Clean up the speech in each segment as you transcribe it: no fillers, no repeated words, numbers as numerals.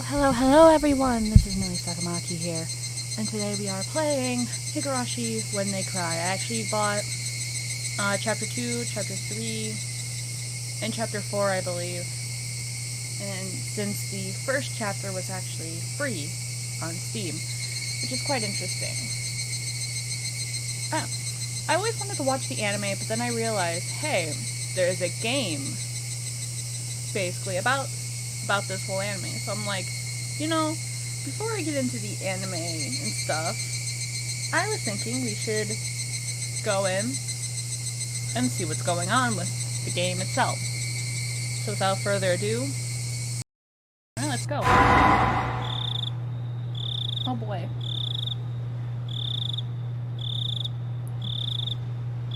Hello everyone! This is Millie Sakamaki here, and today we are playing Higurashi When They Cry. I actually bought Chapter 2, Chapter 3, and Chapter 4, I believe. And since the first chapter was actually free on Steam, which is quite interesting. I always wanted to watch the anime, but then I realized, hey, there's a game, basically, about this whole anime. So I'm like, before I get into the anime and stuff, I was thinking we should go in and see what's going on with the game itself. So without further ado, alright, let's go. Oh boy.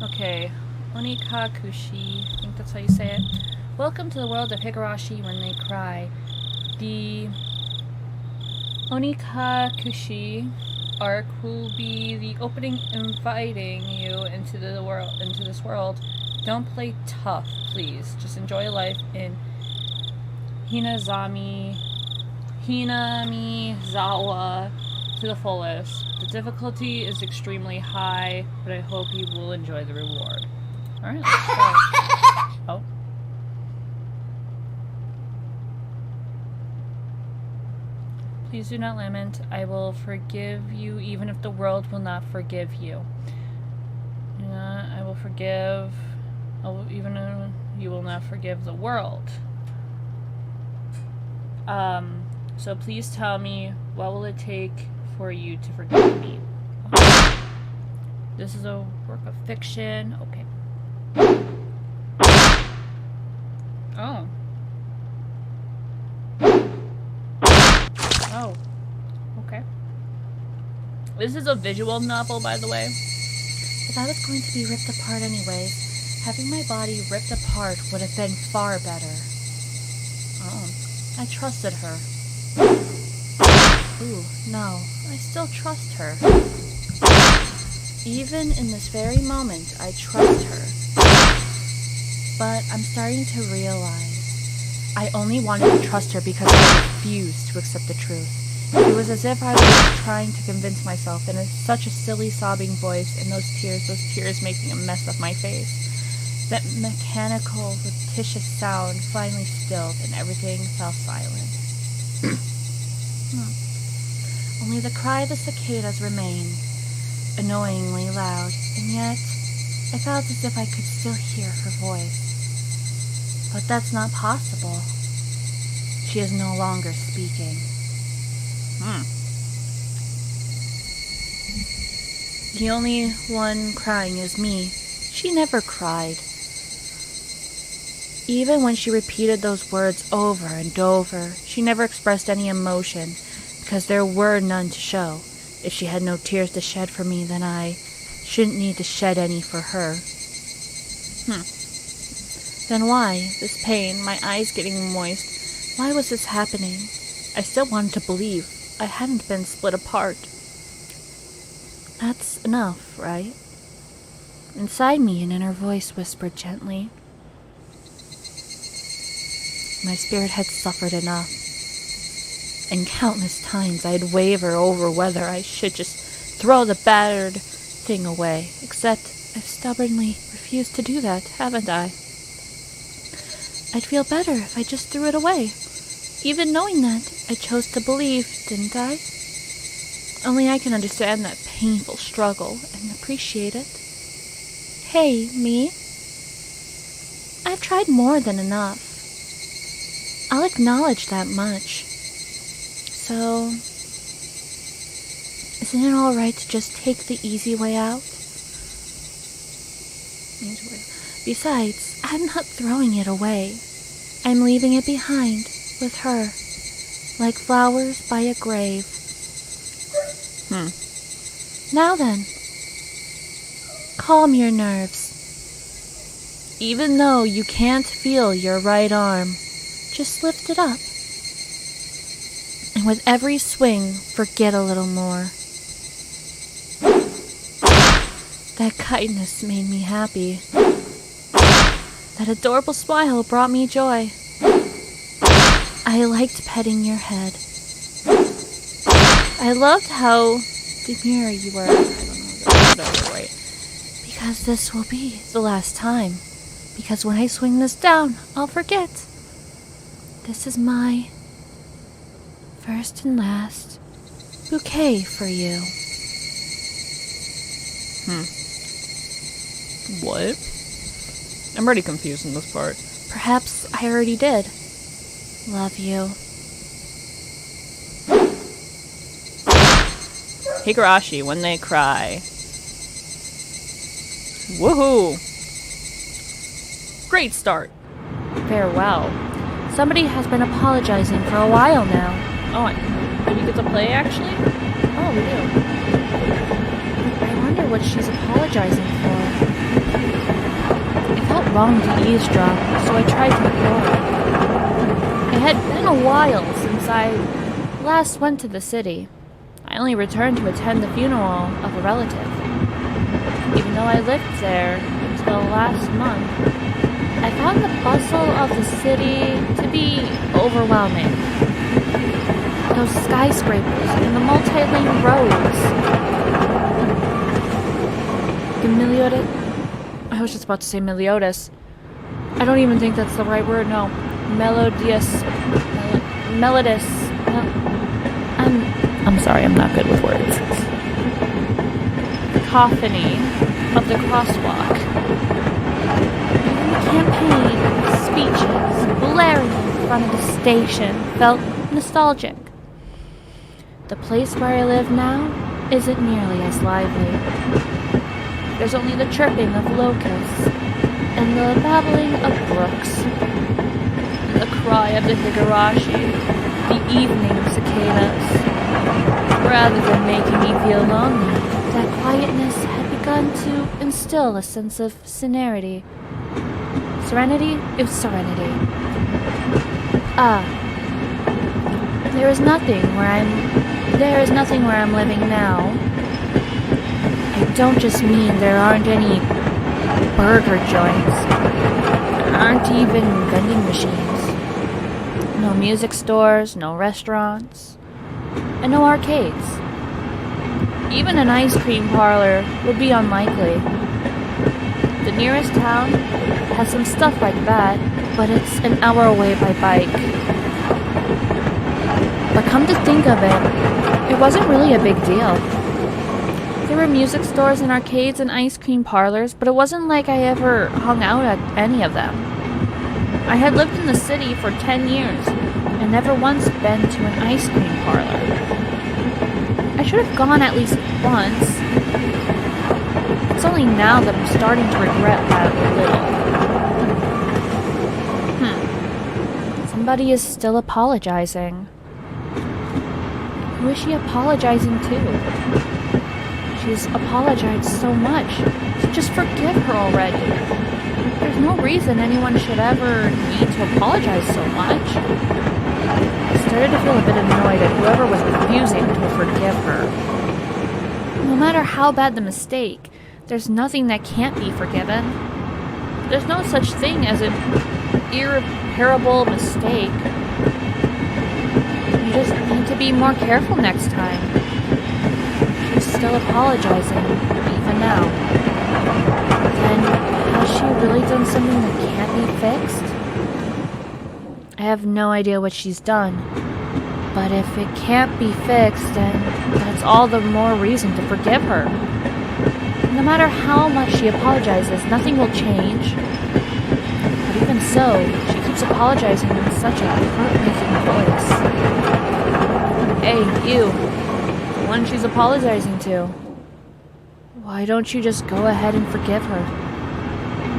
Okay, Onikakushi, I think that's how you say it. Welcome to the world of Higurashi When They Cry. The Onikakushi arc will be the opening inviting you into this world. Don't play tough, please. Just enjoy life in Hinamizawa to the fullest. The difficulty is extremely high, but I hope you will enjoy the reward. Alright, let's go. Oh. Please do not lament. I will forgive you even if the world will not forgive you. I will forgive even if you will not forgive the world. So please tell me, what will it take for you to forgive me? Okay. This is a work of fiction. Okay. Oh. Oh. Okay. This is a visual novel, by the way. If I was going to be ripped apart anyways, having my body ripped apart would have been far better. Oh. I trusted her. Ooh, no. I still trust her. Even in this very moment, I trust her. But I'm starting to realize I only wanted to trust her because I refused to accept the truth. It was as if I was trying to convince myself in such a silly sobbing voice, and those tears making a mess of my face. That mechanical, repetitious sound finally stilled, and everything fell silent. Only the cry of the cicadas remained, annoyingly loud, and yet I felt as if I could still hear her voice. But that's not possible. She is no longer speaking. The only one crying is me. She never cried. Even when she repeated those words over and over, she never expressed any emotion, because there were none to show. If she had no tears to shed for me, then I shouldn't need to shed any for her. Then why? This pain, my eyes getting moist. Why was this happening? I still wanted to believe I hadn't been split apart. That's enough, right? Inside me, an inner voice whispered gently. My spirit had suffered enough. And countless times I'd waver over whether I should just throw the battered thing away. Except I've stubbornly refused to do that, haven't I? I'd feel better if I just threw it away. Even knowing that, I chose to believe, didn't I? Only I can understand that painful struggle and appreciate it. Hey, me? I've tried more than enough. I'll acknowledge that much. So, isn't it alright to just take the easy way out? Besides, I'm not throwing it away. I'm leaving it behind with her, like flowers by a grave. Now then, calm your nerves. Even though you can't feel your right arm, just lift it up. And with every swing, forget a little more. That kindness made me happy. That adorable smile brought me joy. I liked petting your head. I loved how demure you were. I don't know that right. Because this will be the last time. Because when I swing this down, I'll forget. This is my first and last bouquet for you. What? I'm already confused in this part. Perhaps I already did. Love you. Higurashi, when they cry. Woohoo! Great start. Farewell. Somebody has been apologizing for a while now. Oh, do we get to play actually? Oh, we do. I wonder what she's apologizing for. It felt wrong to eavesdrop, so I tried to ignore it. It had been a while since I last went to the city. I only returned to attend the funeral of a relative. Even though I lived there until last month, I found the bustle of the city to be overwhelming. Those skyscrapers and the multi-lane roads. I was just about to say Meliodas. I don't even think that's the right word, no. Melodious. I'm sorry, I'm not good with words. Cacophony of the crosswalk. The campaign, speeches, blaring in front of the station felt nostalgic. The place where I live now isn't nearly as lively. There's only the chirping of locusts and the babbling of brooks, and the cry of the Higurashi, the evening cicadas. Rather than making me feel lonely, that quietness had begun to instill a sense of serenity. Serenity? It was serenity. There is nothing where I'm living now. I don't just mean there aren't any burger joints. There aren't even vending machines. No music stores, no restaurants, and no arcades. Even an ice cream parlor would be unlikely. The nearest town has some stuff like that, but it's an hour away by bike. But come to think of it, it wasn't really a big deal. There were music stores and arcades and ice cream parlors, but it wasn't like I ever hung out at any of them. I had lived in the city for 10 years and never once been to an ice cream parlor. I should have gone at least once. It's only now that I'm starting to regret that a little. Somebody is still apologizing. Who is she apologizing to? She's apologized so much. So just forgive her already. There's no reason anyone should ever need to apologize so much. I started to feel a bit annoyed at whoever was refusing to forgive her. No matter how bad the mistake, there's nothing that can't be forgiven. There's no such thing as an irreparable mistake. You just need to be more careful next time. She's still apologizing, even now. Then, has she really done something that can't be fixed? I have no idea what she's done. But if it can't be fixed, then that's all the more reason to forgive her. No matter how much she apologizes, nothing will change. But even so, she keeps apologizing in such a heartbreaking voice. Hey, you. The one she's apologizing to. Why don't you just go ahead and forgive her?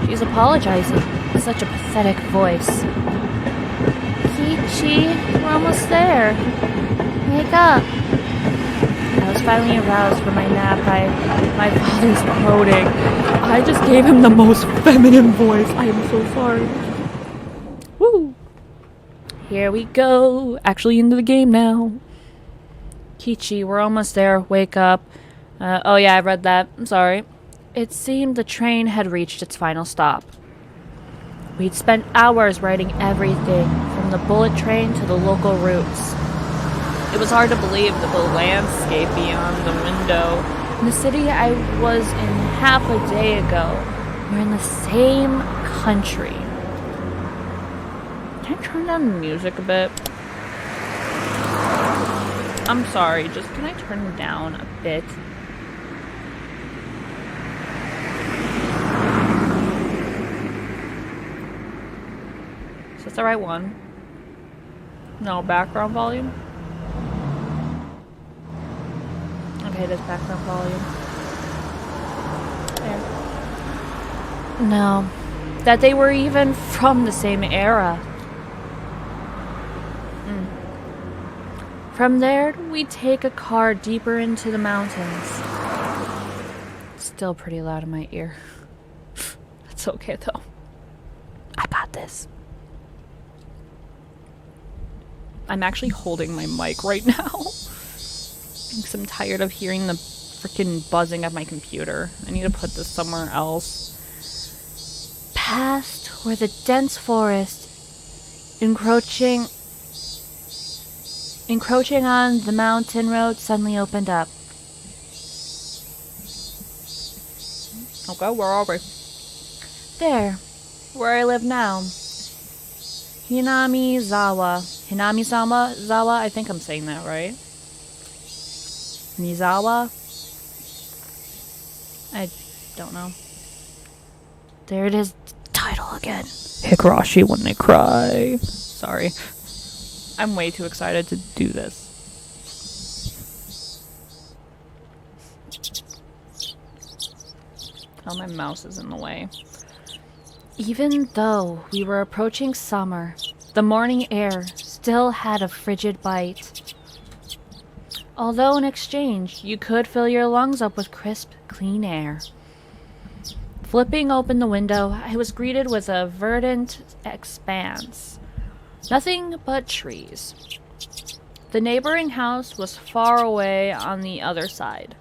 She's apologizing in such a pathetic voice. Kichi, we're almost there. Wake up. I was finally aroused from my nap by my father's moaning. I just gave him the most feminine voice. I am so sorry. Woo! Here we go. Actually into the game now. Kichi, we're almost there. Wake up. Oh yeah, I read that. I'm sorry. It seemed the train had reached its final stop. We'd spent hours writing everything from from the bullet train to the local routes. It was hard to believe that the landscape beyond the window in the city I was in half a day ago were in the same country. Can I turn down the music a bit? I'm sorry, just can I turn it down a bit? Is this the right one? No, background volume? Okay, it is background volume. There. No. That they were even from the same era. From there, we take a car deeper into the mountains. Still pretty loud in my ear. That's okay though. I got this. I'm actually holding my mic right now. Because I'm tired of hearing the freaking buzzing of my computer. I need to put this somewhere else. Past where the dense forest encroaching on the mountain road suddenly opened up. Okay, where are we? There, where I live now. Hinamizawa. Hinamizawa? I think I'm saying that right. Mizawa? I don't know. There it is, title again. Higurashi when they cry. Sorry. I'm way too excited to do this. Oh, my mouse is in the way. Even though we were approaching summer, the morning air still had a frigid bite. Although in exchange, you could fill your lungs up with crisp, clean air. Flipping open the window, I was greeted with a verdant expanse. Nothing but trees. The neighboring house was far away on the other side,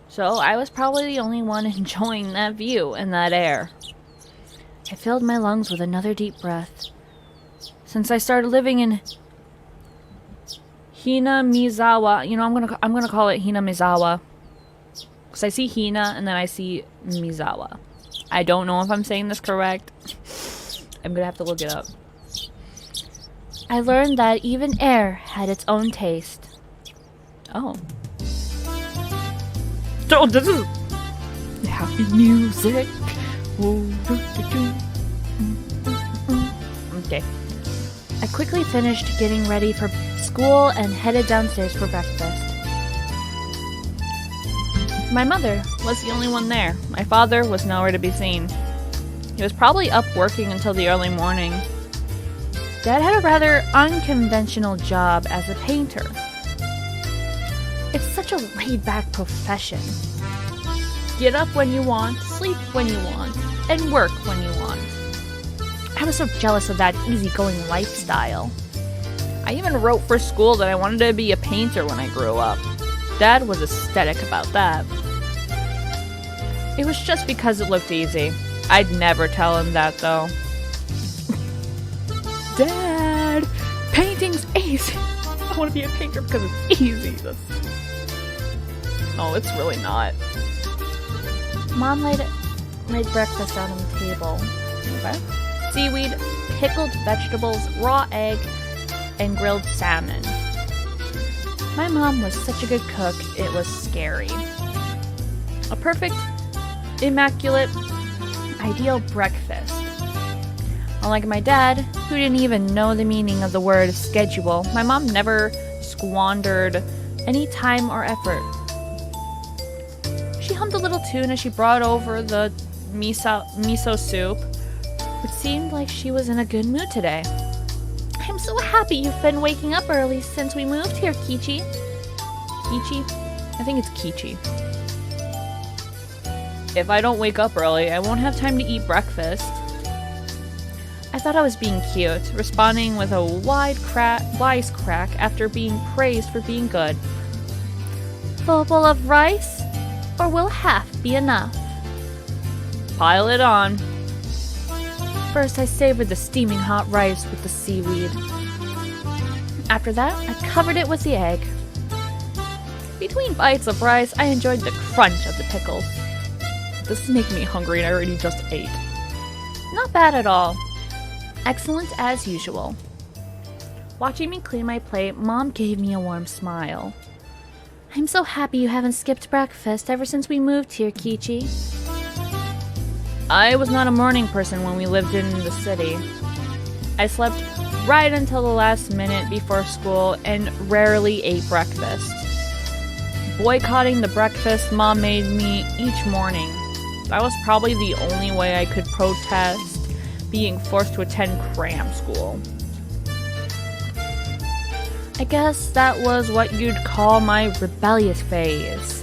so I was probably the only one enjoying that view and that air. I filled my lungs with another deep breath. Since I started living in Hinamizawa, you know, I'm gonna call it Hinamizawa, because I see Hina and then I see Mizawa. I don't know if I'm saying this correct. I'm gonna have to look it up. I learned that even air had its own taste. Oh. Oh, this is happy music. Okay. I quickly finished getting ready for school and headed downstairs for breakfast. My mother was the only one there. My father was nowhere to be seen. He was probably up working until the early morning. Dad had a rather unconventional job as a painter. It's such a laid-back profession. Get up when you want, sleep when you want, and work when you want. I was so jealous of that easygoing lifestyle. I even wrote for school that I wanted to be a painter when I grew up. Dad was ecstatic about that. It was just because it looked easy. I'd never tell him that though. Dad, painting's easy. I want to be a painter because it's easy. Oh, it's really not. Mom laid breakfast out on the table. Okay. Seaweed, pickled vegetables, raw egg, and grilled salmon. My mom was such a good cook, it was scary. A perfect, immaculate, ideal breakfast. Unlike my dad, who didn't even know the meaning of the word schedule, my mom never squandered any time or effort. She hummed a little tune as she brought over the miso soup, which seemed like she was in a good mood today. I'm so happy you've been waking up early since we moved here, Kichi. Kichi? I think it's Kichi. If I don't wake up early, I won't have time to eat breakfast. I thought I was being cute, responding with a wisecrack after being praised for being good. Full bowl of rice? Or will half be enough? Pile it on. First, I savored the steaming hot rice with the seaweed. After that, I covered it with the egg. Between bites of rice, I enjoyed the crunch of the pickles. This is making me hungry and I already just ate. Not bad at all. Excellent as usual. Watching me clean my plate, Mom gave me a warm smile. I'm so happy you haven't skipped breakfast ever since we moved here, Kichi. I was not a morning person when we lived in the city. I slept right until the last minute before school and rarely ate breakfast. Boycotting the breakfast Mom made me each morning. That was probably the only way I could protest being forced to attend cram school. I guess that was what you'd call my rebellious phase.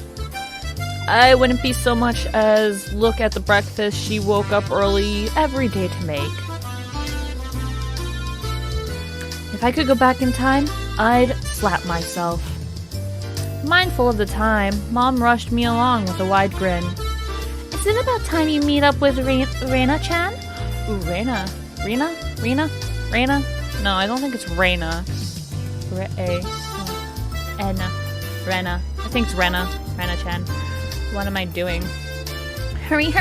I wouldn't be so much as look at the breakfast she woke up early every day to make. If I could go back in time, I'd slap myself. Mindful of the time, Mom rushed me along with a wide grin. Is it about time you meet up with Reina-chan? Ooh, Reina. Reina? No, I don't think it's Reina. Rena. I think it's Rena. Rena-chan. What am I doing? Hurry!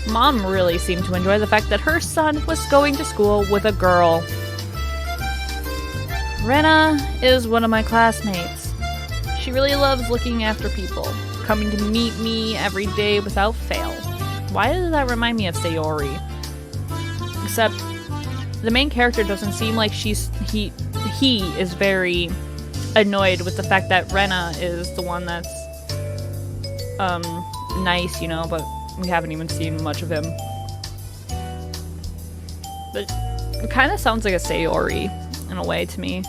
Mom really seemed to enjoy the fact that her son was going to school with a girl. Rena is one of my classmates. She really loves looking after people, coming to meet me every day without fail. Why does that remind me of Sayori? Except the main character doesn't seem like he is very annoyed with the fact that Rena is the one that's nice, but we haven't even seen much of him. But it kind of sounds like a Sayori in a way to me.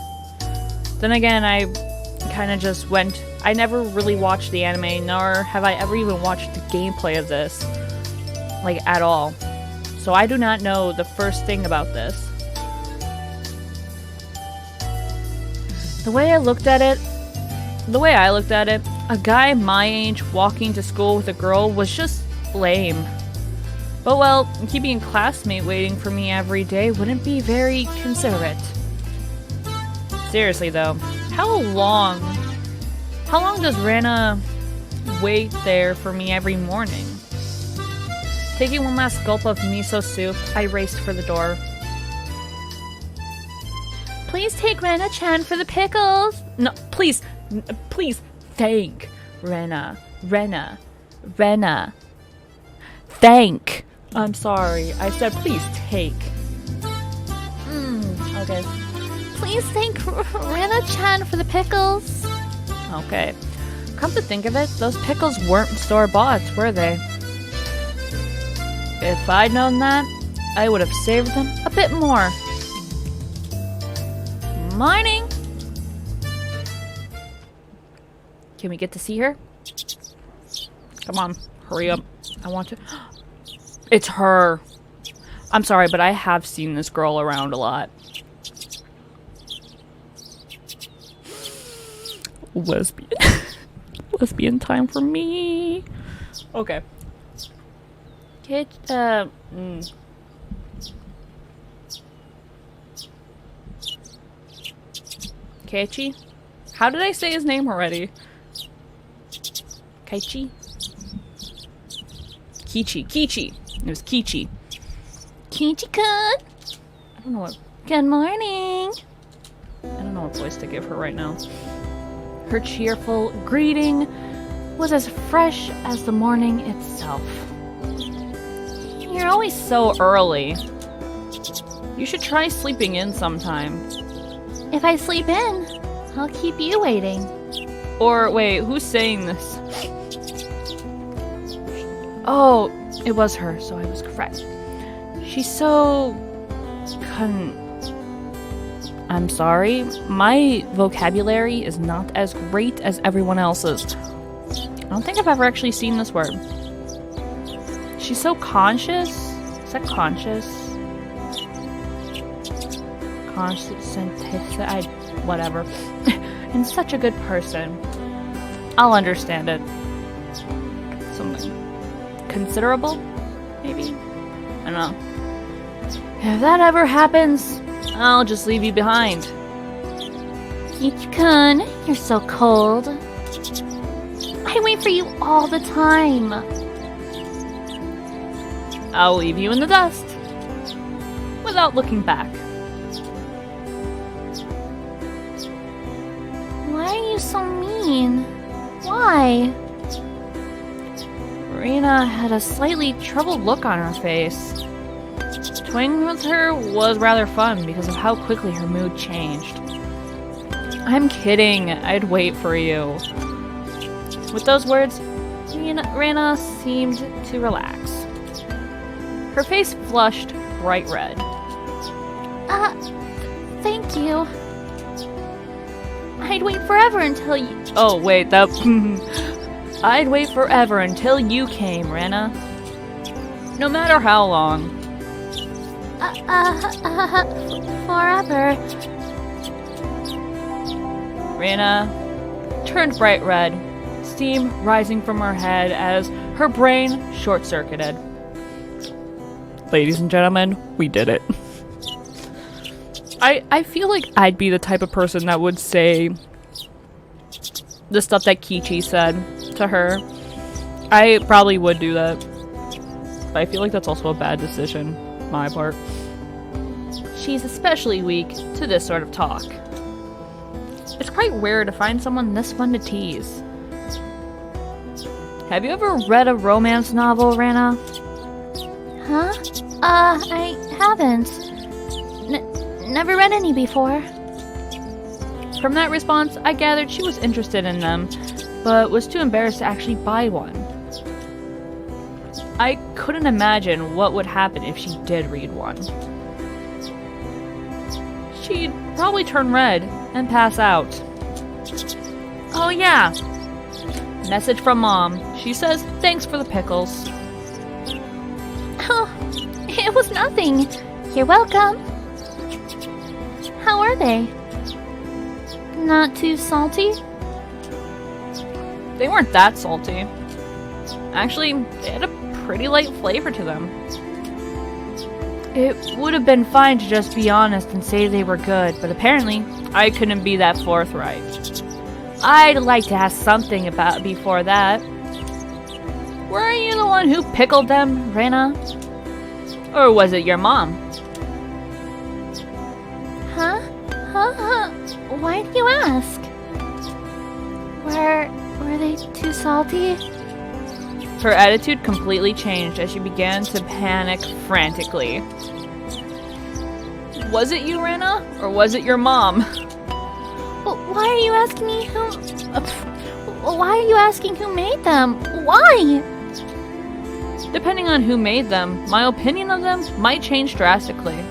Then again, I kind of just went... I never really watched the anime, nor have I ever even watched the gameplay of this, at all. So I do not know the first thing about this. The way I looked at it, a guy my age walking to school with a girl was just lame. But well, keeping a classmate waiting for me every day wouldn't be very considerate. Seriously though, how long does Rena wait there for me every morning? Taking one last gulp of miso soup, I raced for the door. Please take Rena-chan for the pickles. No, please, thank Rena. Thank. I'm sorry, I said please take. Okay. Please thank Rena-chan for the pickles. Okay. Come to think of it, those pickles weren't store-bought, were they? If I'd known that, I would have saved them a bit more. Morning! Can we get to see her? Come on, hurry up. I want to... It's her! I'm sorry, but I have seen this girl around a lot. Lesbian. Lesbian time for me. Okay. Keiichi? How did I say his name already? Keiichi? Kichi. It was Kichi. Kichi-kun! I don't know what... Good morning! I don't know what voice to give her right now. Her cheerful greeting was as fresh as the morning itself. You're always so early. You should try sleeping in sometime. If I sleep in, I'll keep you waiting. Or, wait, who's saying this? Oh, it was her, so I was correct. She's so... I'm sorry, my vocabulary is not as great as everyone else's. I don't think I've ever actually seen this word. She's so conscious? Is that conscious? Whatever. And such a good person. I'll understand it. Something considerable, maybe? I don't know. If that ever happens, I'll just leave you behind. Kichi-kun, you're so cold. I wait for you all the time. I'll leave you in the dust. Without looking back. Why are you so mean? Why? Rena had a slightly troubled look on her face. Toying with her was rather fun because of how quickly her mood changed. I'm kidding, I'd wait for you. With those words, Rena seemed to relax. Her face flushed bright red. Thank you. I'd wait forever until you— Oh, wait, that... I'd wait forever until you came, Rena. No matter how long. Forever. Rena turned bright red, steam rising from her head as her brain short-circuited. Ladies and gentlemen, we did it. I feel like I'd be the type of person that would say the stuff that Kichi said to her. I probably would do that. But I feel like that's also a bad decision on my part. She's especially weak to this sort of talk. It's quite rare to find someone this fun to tease. Have you ever read a romance novel, Rena? Huh? I haven't. Never read any before. From that response, I gathered she was interested in them, but was too embarrassed to actually buy one. I couldn't imagine what would happen if she did read one. She'd probably turn red and pass out. Oh yeah! Message from Mom. She says, thanks for the pickles. Oh, it was nothing. You're welcome. How are they? Not too salty? They weren't that salty. Actually, they had a pretty light flavor to them. It would have been fine to just be honest and say they were good, but apparently, I couldn't be that forthright. I'd like to have something about before that. Were you the one who pickled them, Rena? Or was it your mom? Huh? Why do you ask? Were they too salty? Her attitude completely changed as she began to panic frantically. Was it you, Rena? Or was it your mom? Why are you asking me who... Why are you asking who made them? Why? Depending on who made them, my opinion of them might change drastically.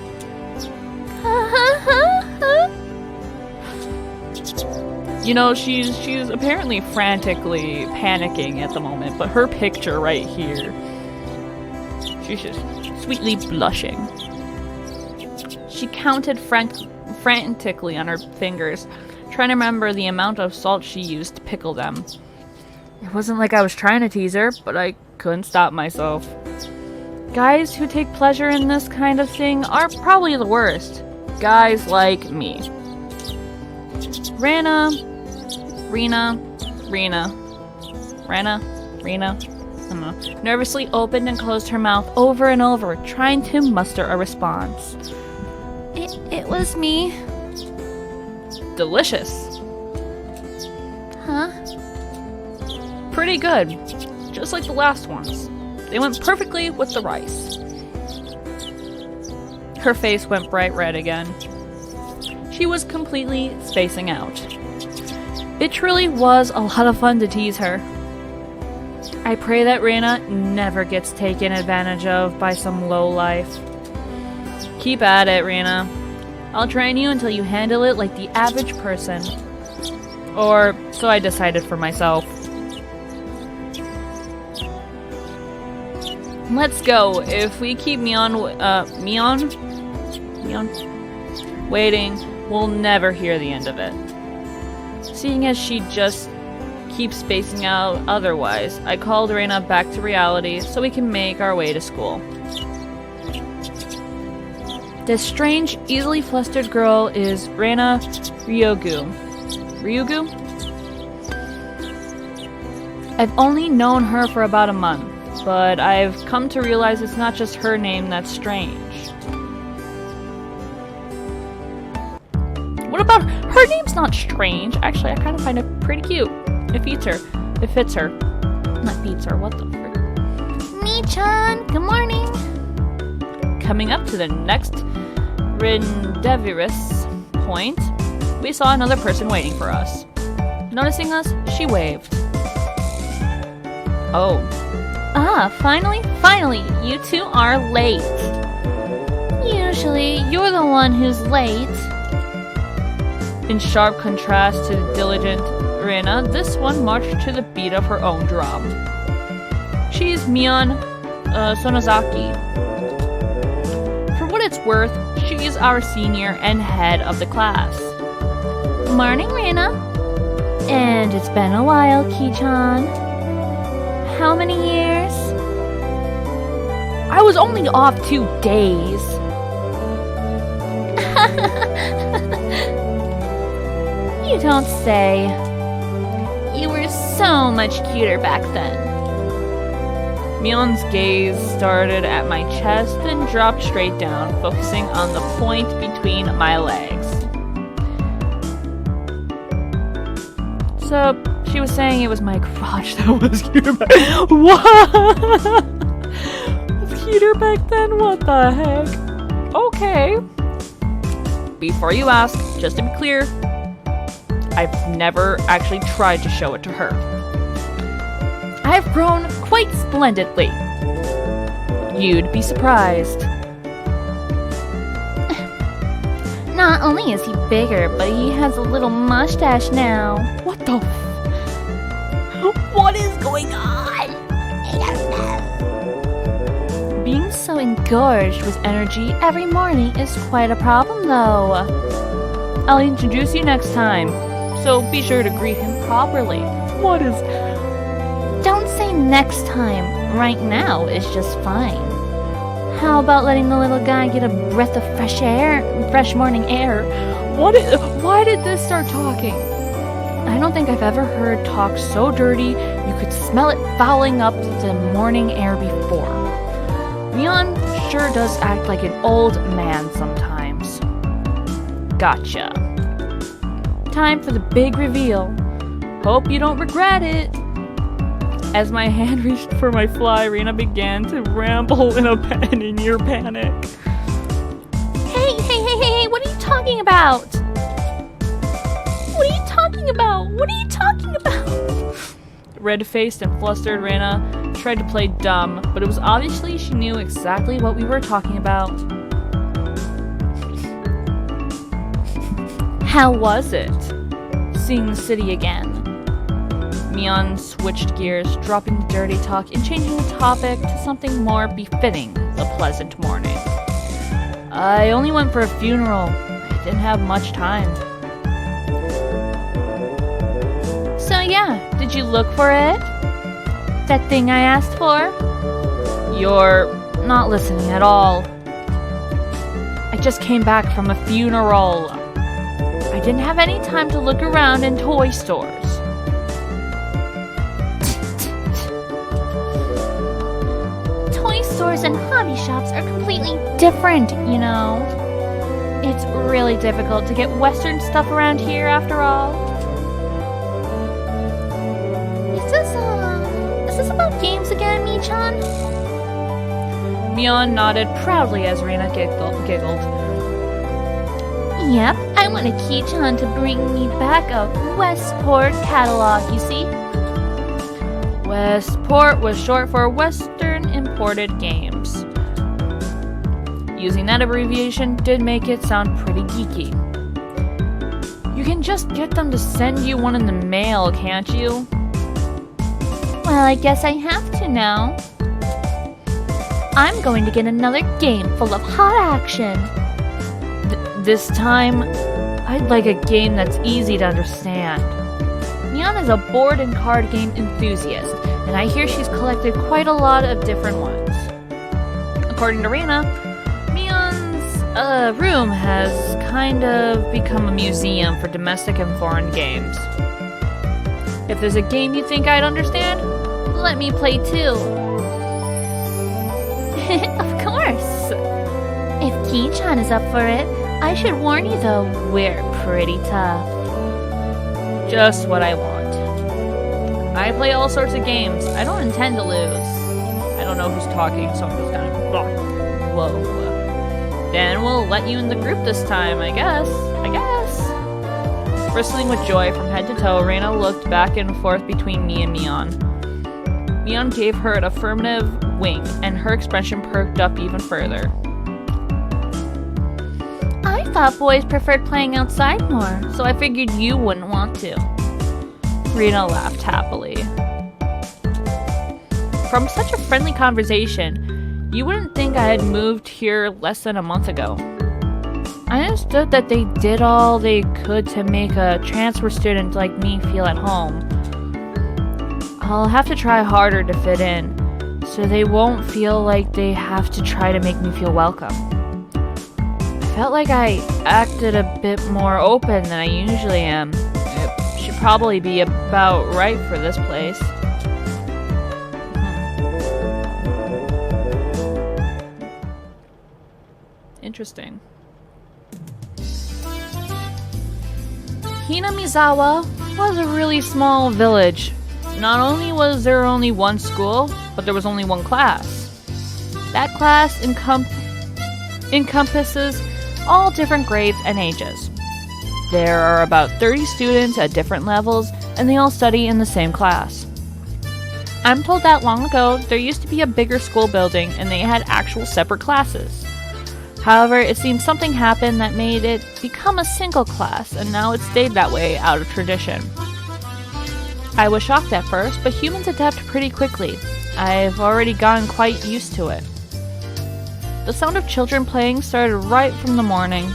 You know, she's apparently frantically panicking at the moment, but her picture right here, she's just sweetly blushing. She counted frantically on her fingers, trying to remember the amount of salt she used to pickle them. It wasn't like I was trying to tease her, but I couldn't stop myself. Guys who take pleasure in this kind of thing are probably the worst. Guys like me. Rena, I don't know, nervously opened and closed her mouth over and over, trying to muster a response. It was me. Delicious. Huh? Pretty good. Just like the last ones. They went perfectly with the rice. Her face went bright red again. She was completely spacing out. It truly was a lot of fun to tease her. I pray that Rena never gets taken advantage of by some lowlife. Keep at it, Rena. I'll train you until you handle it like the average person. Or so I decided for myself. Let's go. If we keep Mion waiting, we'll never hear the end of it. Seeing as she just keeps spacing out otherwise, I called Rena back to reality so we can make our way to school. This strange, easily flustered girl is Reina Ryugu. Ryugu? I've only known her for about a month, but I've come to realize it's not just her name that's strange. What about her name's not strange? Actually, I kind of find it pretty cute. It fits her. It fits her. Not beats her. What the frick? Me-chan, good morning. Coming up to the next Rendevirus point, we saw another person waiting for us. Noticing us, she waved. Oh. Ah, finally, you two are late. Usually, you're the one who's late. In sharp contrast to the diligent Reina, this one marched to the beat of her own drum. She's Mion Sonozaki. For what it's worth, she's our senior and head of the class. Morning, Reina. And it's been a while, Ki-chan. How many years? I was only off 2 days. You don't say. You were so much cuter back then. Mion's gaze started at my chest and dropped straight down, focusing on the point between my legs. So, she was saying it was my crotch that was cuter back then. What? Was cuter back then? What the heck? Okay. Before you ask, just to be clear, I've never actually tried to show it to her. I've grown quite splendidly. You'd be surprised. Not only is he bigger, but he has a little mustache now. What the What is going on? I don't know. Being so engorged with energy every morning is quite a problem, though. I'll introduce you next time, so be sure to greet him properly. What is... Don't say next time. Right now is just fine. How about letting the little guy get a breath of fresh morning air? Why did this start talking? I don't think I've ever heard talk so dirty you could smell it fouling up the morning air before. Mion sure does act like an old man sometimes. Gotcha. Time for the big reveal. Hope you don't regret it. As my hand reached for my fly, Reina began to ramble in near panic. Hey, what are you talking about? What are you talking about? Red-faced and flustered, Reina tried to play dumb, but it was obviously she knew exactly what we were talking about. How was it? Seeing the city again. Mion switched gears, dropping the dirty talk and changing the topic to something more befitting the pleasant morning. I only went for a funeral. I didn't have much time. So yeah, did you look for it? That thing I asked for? You're not listening at all. I just came back from a funeral. I didn't have any time to look around in toy stores. Toy stores and hobby shops are completely different, you know. It's really difficult to get Western stuff around here after all. Is this about games again, Mi-chan? Mion nodded proudly as Reina giggled. Yep, I wanted Ki-chan to bring me back a Westport catalog, you see? Westport was short for Western Imported Games. Using that abbreviation did make it sound pretty geeky. You can just get them to send you one in the mail, can't you? Well, I guess I have to now. I'm going to get another game full of hot action. This time, I'd like a game that's easy to understand. Mion is a board and card game enthusiast, and I hear she's collected quite a lot of different ones. According to Reina, Mion's room has kind of become a museum for domestic and foreign games. If there's a game you think I'd understand, let me play too. Of course. If Ki-chan is up for it, I should warn you though, we're pretty tough. Just what I want. I play all sorts of games. I don't intend to lose. I don't know who's talking, so I'm just kind of... Whoa. Then we'll let you in the group this time, I guess. Bristling with joy from head to toe, Reina looked back and forth between me and Mion. Mion gave her an affirmative wink, and her expression perked up even further. I thought boys preferred playing outside more, So I figured you wouldn't want to. Reina laughed happily. From such a friendly conversation, you wouldn't think I had moved here less than a month ago. I understood that they did all they could to make a transfer student like me feel at home. I'll have to try harder to fit in, so they won't feel like they have to try to make me feel welcome. I felt like I acted a bit more open than I usually am. It should probably be about right for this place. Interesting. Hinamizawa was a really small village. Not only was there only one school, but there was only one class. That class encompasses all different grades and ages. There are about 30 students at different levels, and they all study in the same class. I'm told that long ago, there used to be a bigger school building, and they had actual separate classes. However, it seems something happened that made it become a single class, and now it stayed that way out of tradition. I was shocked at first, but humans adapt pretty quickly. I've already gotten quite used to it. The sound of children playing started right from the morning.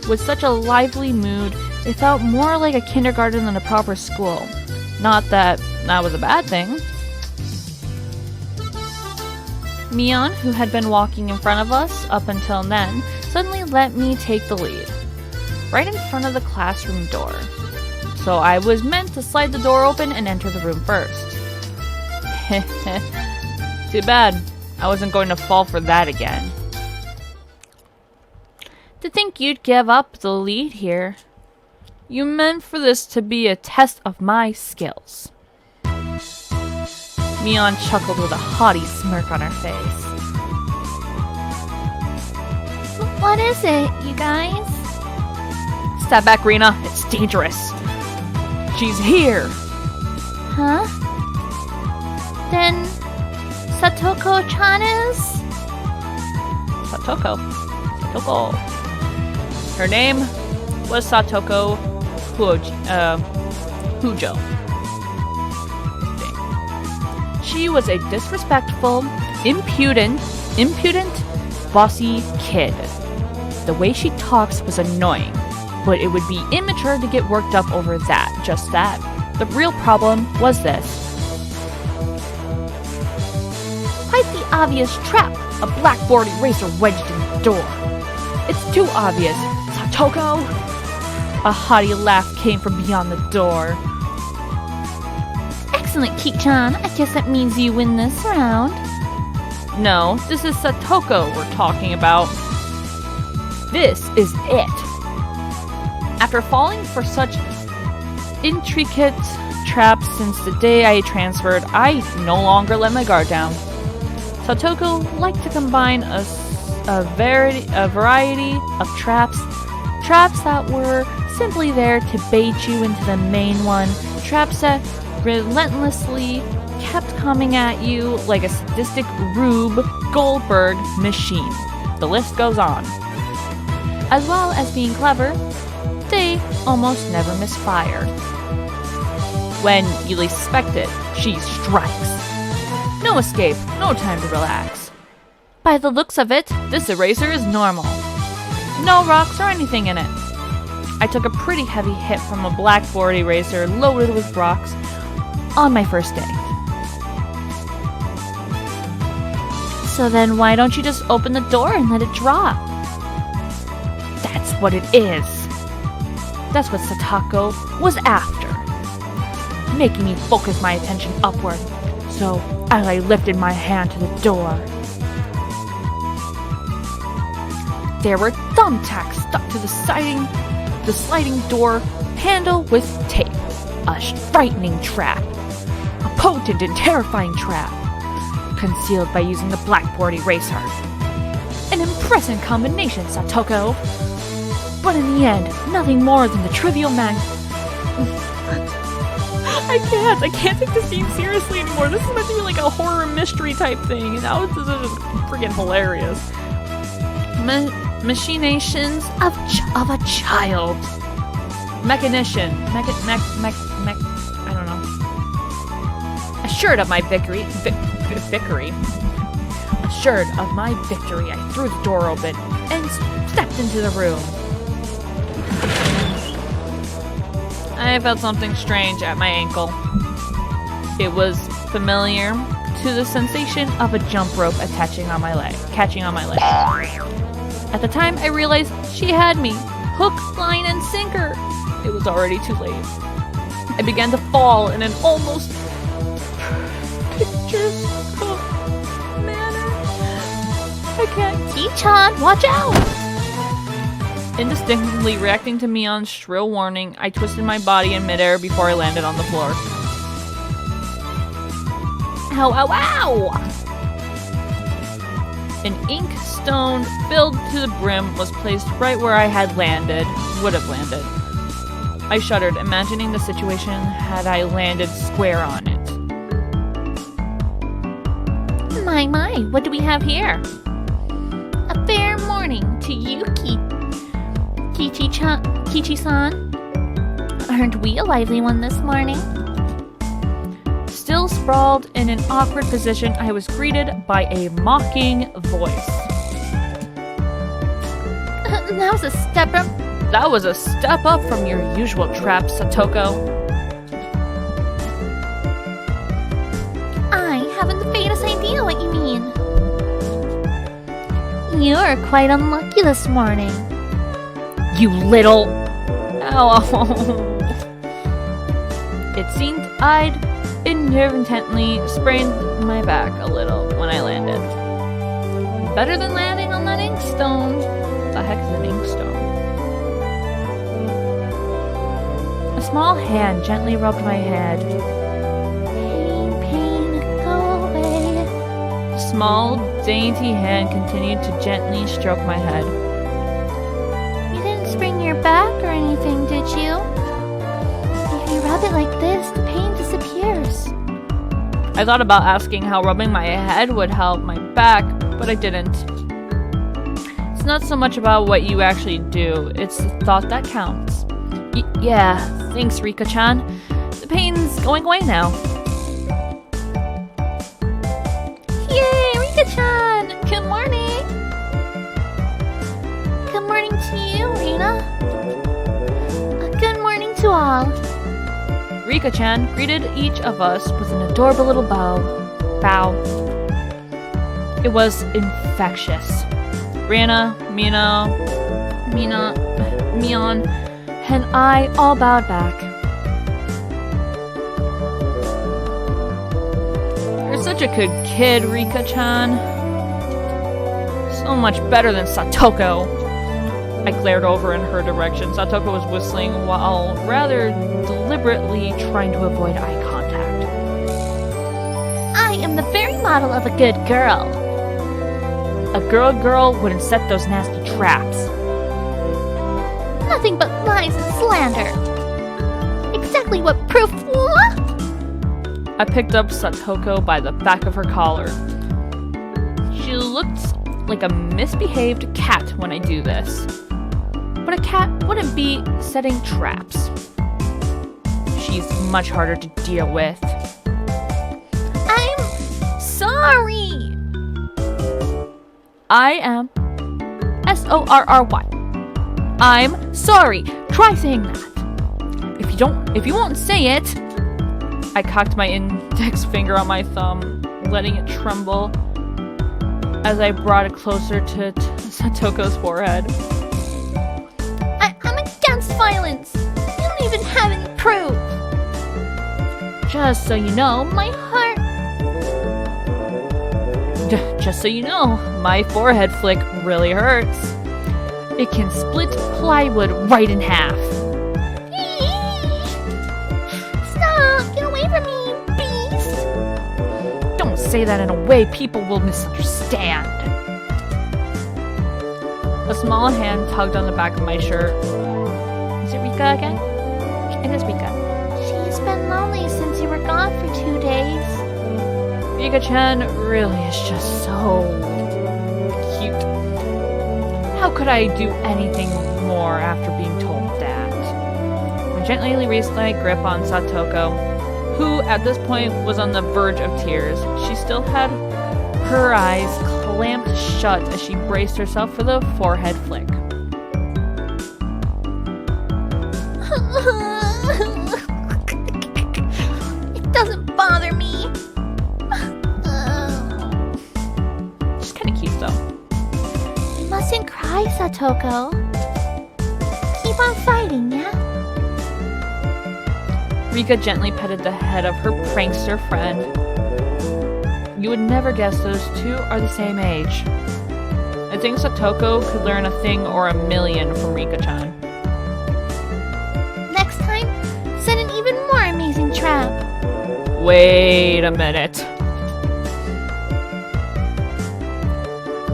With such a lively mood, it felt more like a kindergarten than a proper school. Not that that was a bad thing. Mion, who had been walking in front of us up until then, suddenly let me take the lead, right in front of the classroom door. So I was meant to slide the door open and enter the room first. Too bad. I wasn't going to fall for that again. To think you'd give up the lead here. You meant for this to be a test of my skills. Mion chuckled with a haughty smirk on her face. What is it, you guys? Step back, Rena. It's dangerous. She's here. Huh? Then Satoko-chan is? Satoko. Her name was Satoko Hujo. She was a disrespectful, impudent, bossy kid. The way she talks was annoying, but it would be immature to get worked up over that, just that. The real problem was this. Quite the obvious trap. A blackboard eraser wedged in the door. It's too obvious. Satoko! A haughty laugh came from beyond the door. Excellent, Ki-chan. I guess that means you win this round. No, this is Satoko we're talking about. This is it. After falling for such intricate traps since the day I transferred, I no longer let my guard down. Satoko liked to combine a variety of traps that were simply there to bait you into the main one, traps that relentlessly kept coming at you like a sadistic Rube Goldberg machine. The list goes on. As well as being clever, they almost never misfire. When you least expect it, she strikes. No escape, no time to relax. By the looks of it, this eraser is normal. No rocks or anything in it. I took a pretty heavy hit from a blackboard eraser loaded with rocks on my first day. So then why don't you just open the door and let it drop? what it is. That's what Satoko was after, making me focus my attention upward. So as I lifted my hand to the door, there were thumbtacks stuck to the sliding door handle with tape. A frightening trap. A potent and terrifying trap. Concealed by using the blackboard eraser. An impressive combination, Satoko. But in the end, nothing more than the trivial I can't take this game seriously anymore. This is meant to be like a horror mystery type thing, and now this is just freaking hilarious. Machinations of a child. Mechanician. I don't know. Assured of my victory. Assured of my victory, I threw the door open and stepped into the room. I felt something strange at my ankle. It was familiar to the sensation of a jump rope catching on my leg. At the time, I realized she had me. Hook, line, and sinker. It was already too late. I began to fall in an almost picturesque manner. I can't. Key-chan, watch out! Indistinctly reacting to Mion's shrill warning, I twisted my body in midair before I landed on the floor. Ow, ow, ow! An ink stone filled to the brim was placed right where I would have landed. I shuddered, imagining the situation had I landed square on it. My, what do we have here? A fair morning to you, Kichi-san. Aren't we a lively one this morning? Still sprawled in an awkward position, I was greeted by a mocking voice. That was a step up. That was a step up from your usual trap, Satoko. I haven't the faintest idea what you mean. You're quite unlucky this morning. You little... Ow. It seemed I'd inadvertently sprained my back a little when I landed. Better than landing on that inkstone. The heck is an inkstone? A small hand gently rubbed my head. Pain, go away. A small, dainty hand continued to gently stroke my head. You didn't sprain your back or anything, did you? If you rub it like this, the pain disappears. I thought about asking how rubbing my head would help my back, but I didn't. It's not so much about what you actually do, it's the thought that counts. Yeah, thanks, Rika-chan. The pain's going away now. Yay, Rika-chan! Good morning! Good morning to you, Rina. Good morning to all. Rika-chan greeted each of us with an adorable little bow. It was infectious. Rana, Mion, and I all bowed back. You're such a good kid, Rika-chan. So much better than Satoko. I glared over in her direction. Satoko was whistling while rather deliberately trying to avoid eye contact. I am the very model of a good girl. A girl wouldn't set those nasty traps. Nothing but lies and slander. Exactly what proof? I picked up Satoko by the back of her collar. She looked like a misbehaved cat when I do this. But a cat wouldn't be setting traps. She's much harder to deal with. I'm sorry. I am S-O-R-R-Y. I'm sorry. Try saying that. If you won't say it. I cocked my index finger on my thumb, letting it tremble as I brought it closer to Satoko's forehead. violence. You don't even have any proof. Just so you know, my heart... Just so you know, my forehead flick really hurts. It can split plywood right in half. Stop! Get away from me, beast! Don't say that in a way people will misunderstand. A small hand tugged on the back of my shirt. Is it Rika again? It is Rika. She's been lonely since you were gone for 2 days. Rika-chan really is just so cute. How could I do anything more after being told that? I gently released my grip on Satoko, who at this point was on the verge of tears. She still had her eyes clamped shut as she braced herself for the forehead flick. It doesn't bother me. She's kind of cute though. You mustn't cry, Satoko. Keep on fighting, yeah? Rika gently petted the head of her prankster friend. You would never guess those two are the same age. I think Satoko could learn a thing or a million from Rika-chan. Next time, set an even more amazing trap. Wait a minute.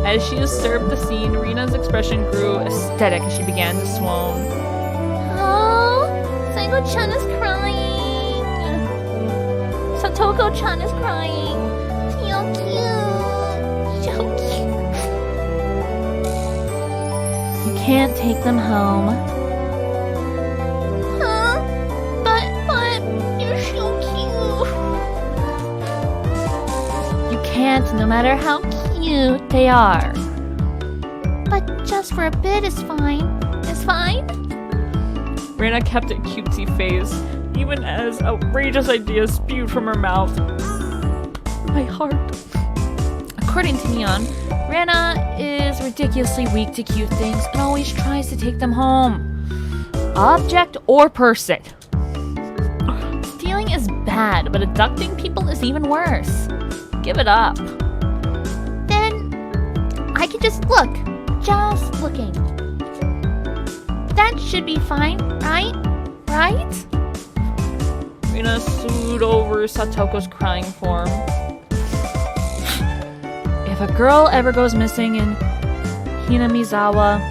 As she disturbed the scene, Rina's expression grew aesthetic as she began to swoon. Oh, Saigo-chan is crying. Satoko-chan is crying. So cute. So cute. You can't take them home. Huh? But, you're so cute. You can't, no matter how cute they are. But just for a bit is fine. Is fine? Rina kept a cutesy face, even as outrageous ideas spewed from her mouth. My heart. According to Neon, Rina is ridiculously weak to cute things and always tries to take them home. Object or person. Stealing is bad, but abducting people is even worse. Give it up. Then I can just look. Just looking. That should be fine, right? Right? Rina slewed over Satoko's crying form. If a girl ever goes missing in Hinamizawa,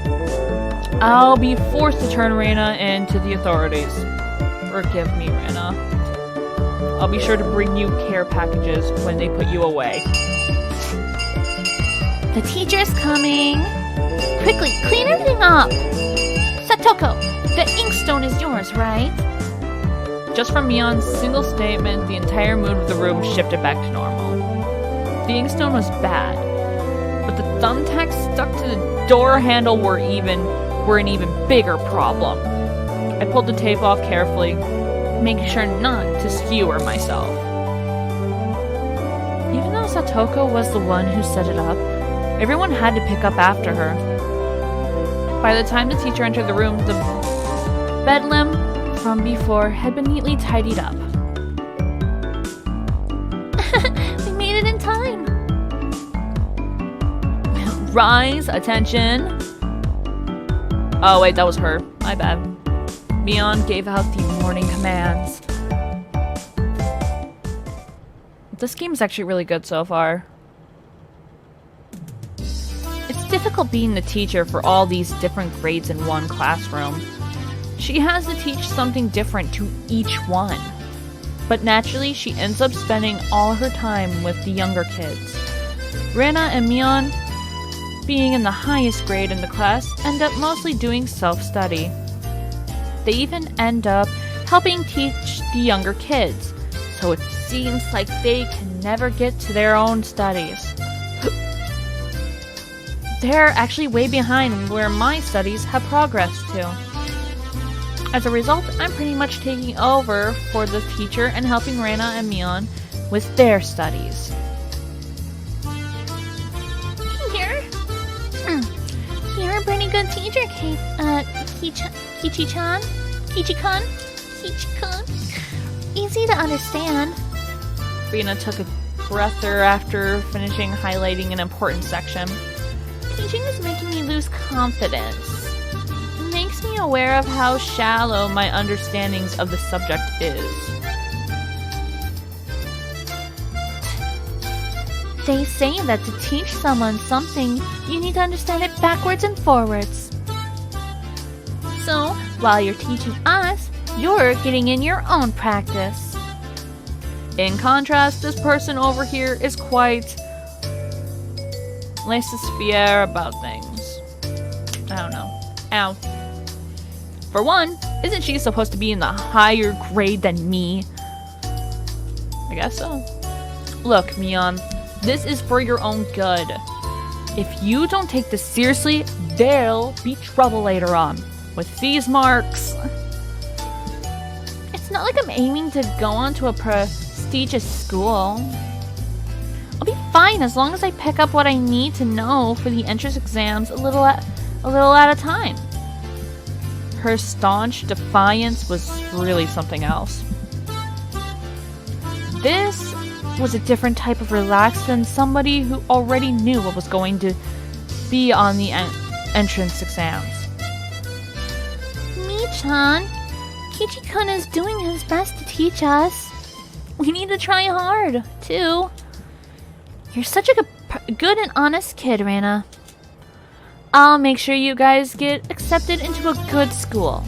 I'll be forced to turn Rina into the authorities. Forgive me, Rina. I'll be sure to bring you care packages when they put you away. The teacher's coming. Quickly, clean everything up. Satoko, the inkstone is yours, right? Just from Mion's single statement, the entire mood of the room shifted back to normal. The inkstone was bad, but the thumbtacks stuck to the door handle were an even bigger problem. I pulled the tape off carefully, making sure not to skewer myself. Even though Satoko was the one who set it up, everyone had to pick up after her. By the time the teacher entered the room, the bedlam from before had been neatly tidied up. We made it in time. Rise, attention. Oh wait, that was her. My bad. Mion gave out the morning commands. This game's actually really good so far. It's difficult being the teacher for all these different grades in one classroom. She has to teach something different to each one. But naturally, she ends up spending all her time with the younger kids. Rina and Mion, being in the highest grade in the class, end up mostly doing self-study. They even end up helping teach the younger kids, so it seems like they can never get to their own studies. They're actually way behind where my studies have progressed to. As a result, I'm pretty much taking over for the teacher and helping Rina and Mion with their studies. You're a pretty good teacher, Kichi-chan? Kichi-kun? Kichi-kun? Easy to understand. Rina took a breather after finishing highlighting an important section. Teaching is making me lose confidence. It makes me aware of how shallow my understandings of the subject is. They say that to teach someone something, you need to understand it backwards and forwards. So, while you're teaching us, you're getting in your own practice. In contrast, this person over here is quite laissez-faire about things. I don't know. Ow. For one, isn't she supposed to be in the higher grade than me? I guess so. Look, Mion, this is for your own good. If you don't take this seriously, there'll be trouble later on. With these marks... It's not like I'm aiming to go on to a prestigious school. I'll be fine as long as I pick up what I need to know for the entrance exams a little at a time. Her staunch defiance was really something else. This was a different type of relaxed than somebody who already knew what was going to be on the entrance exams. Mi-chan, Kichi-kun is doing his best to teach us. We need to try hard, too. You're such a good and honest kid, Rena. I'll make sure you guys get accepted into a good school.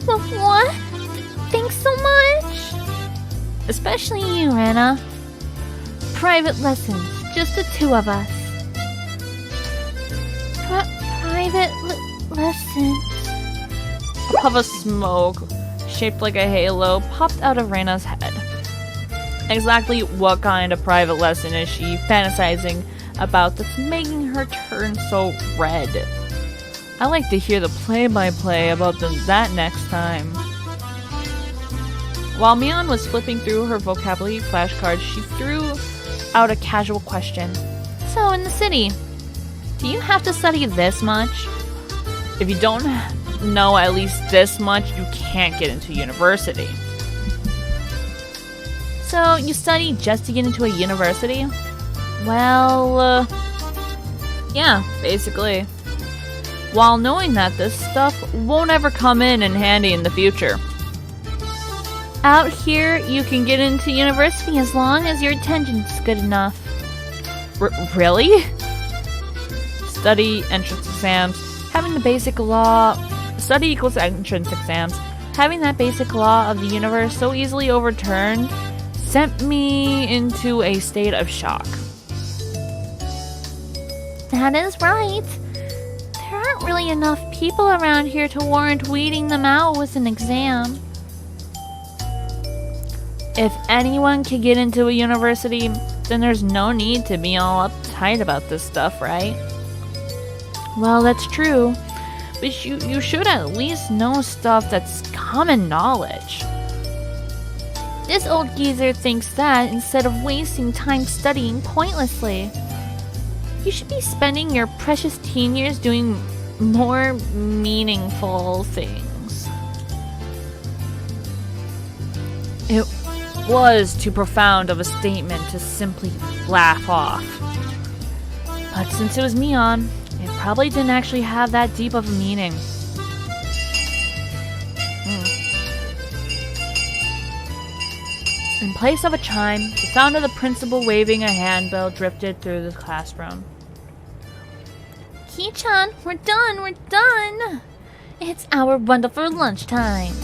What? Thanks so much. Especially you, Rena. Private lessons, just the two of us. Private lessons. A puff of smoke, shaped like a halo, popped out of Rena's head. Exactly what kind of private lesson is she fantasizing about that's making her turn so red? I like to hear the play-by-play about that next time. While Mion was flipping through her vocabulary flashcards, she threw out a casual question. So, in the city, do you have to study this much? If you don't know at least this much, you can't get into university. So, you study just to get into a university? Well, yeah, basically. While knowing that this stuff won't ever come in handy in the future. Out here, you can get into university as long as your attention's good enough. Really? Study entrance exams, having the basic law... Study equals entrance exams. Having that basic law of the universe so easily overturned sent me into a state of shock. That is right. There aren't really enough people around here to warrant weeding them out with an exam. If anyone can get into a university, then there's no need to be all uptight about this stuff, right? Well, that's true. But you should at least know stuff that's common knowledge. This old geezer thinks that instead of wasting time studying pointlessly. You should be spending your precious teen years doing more meaningful things. It was too profound of a statement to simply laugh off. But since it was Mion, it probably didn't actually have that deep of a meaning. In place of a chime, the sound of the principal waving a handbell drifted through the classroom. Ki-chan, we're done! It's our wonderful lunchtime.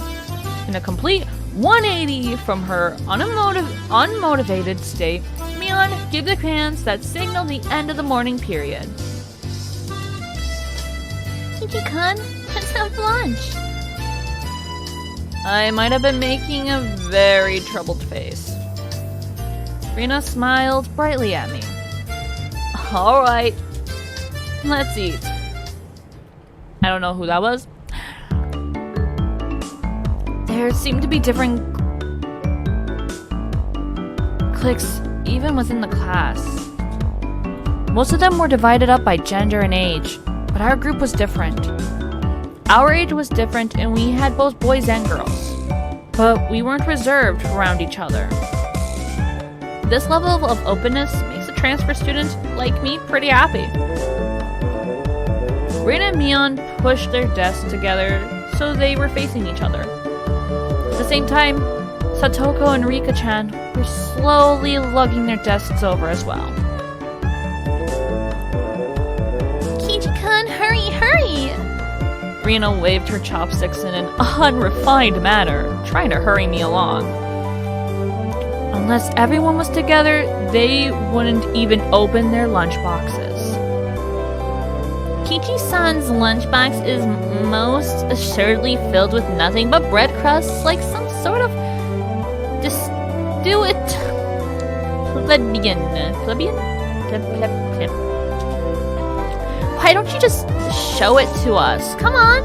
In a complete 180 from her unmotivated state, Mion gave the commands that signaled the end of the morning period. Kichi-kun, let's have lunch. I might have been making a very troubled face. Rina smiled brightly at me. Alright, let's eat. I don't know who that was. There seemed to be different cliques even within the class. Most of them were divided up by gender and age, but our group was different. Our age was different and we had both boys and girls, but we weren't reserved around each other. This level of openness makes a transfer student like me pretty happy. Reina and Mion pushed their desks together so they were facing each other. At the same time, Satoko and Rika-chan were slowly lugging their desks over as well. Kichi-kun, hurry, hurry! Rina waved her chopsticks in an unrefined manner, trying to hurry me along. Unless everyone was together, they wouldn't even open their lunchboxes. Kichi-san's lunchbox is most assuredly filled with nothing but bread crusts, like some sort of plebeian. Why don't you just show it to us? Come on!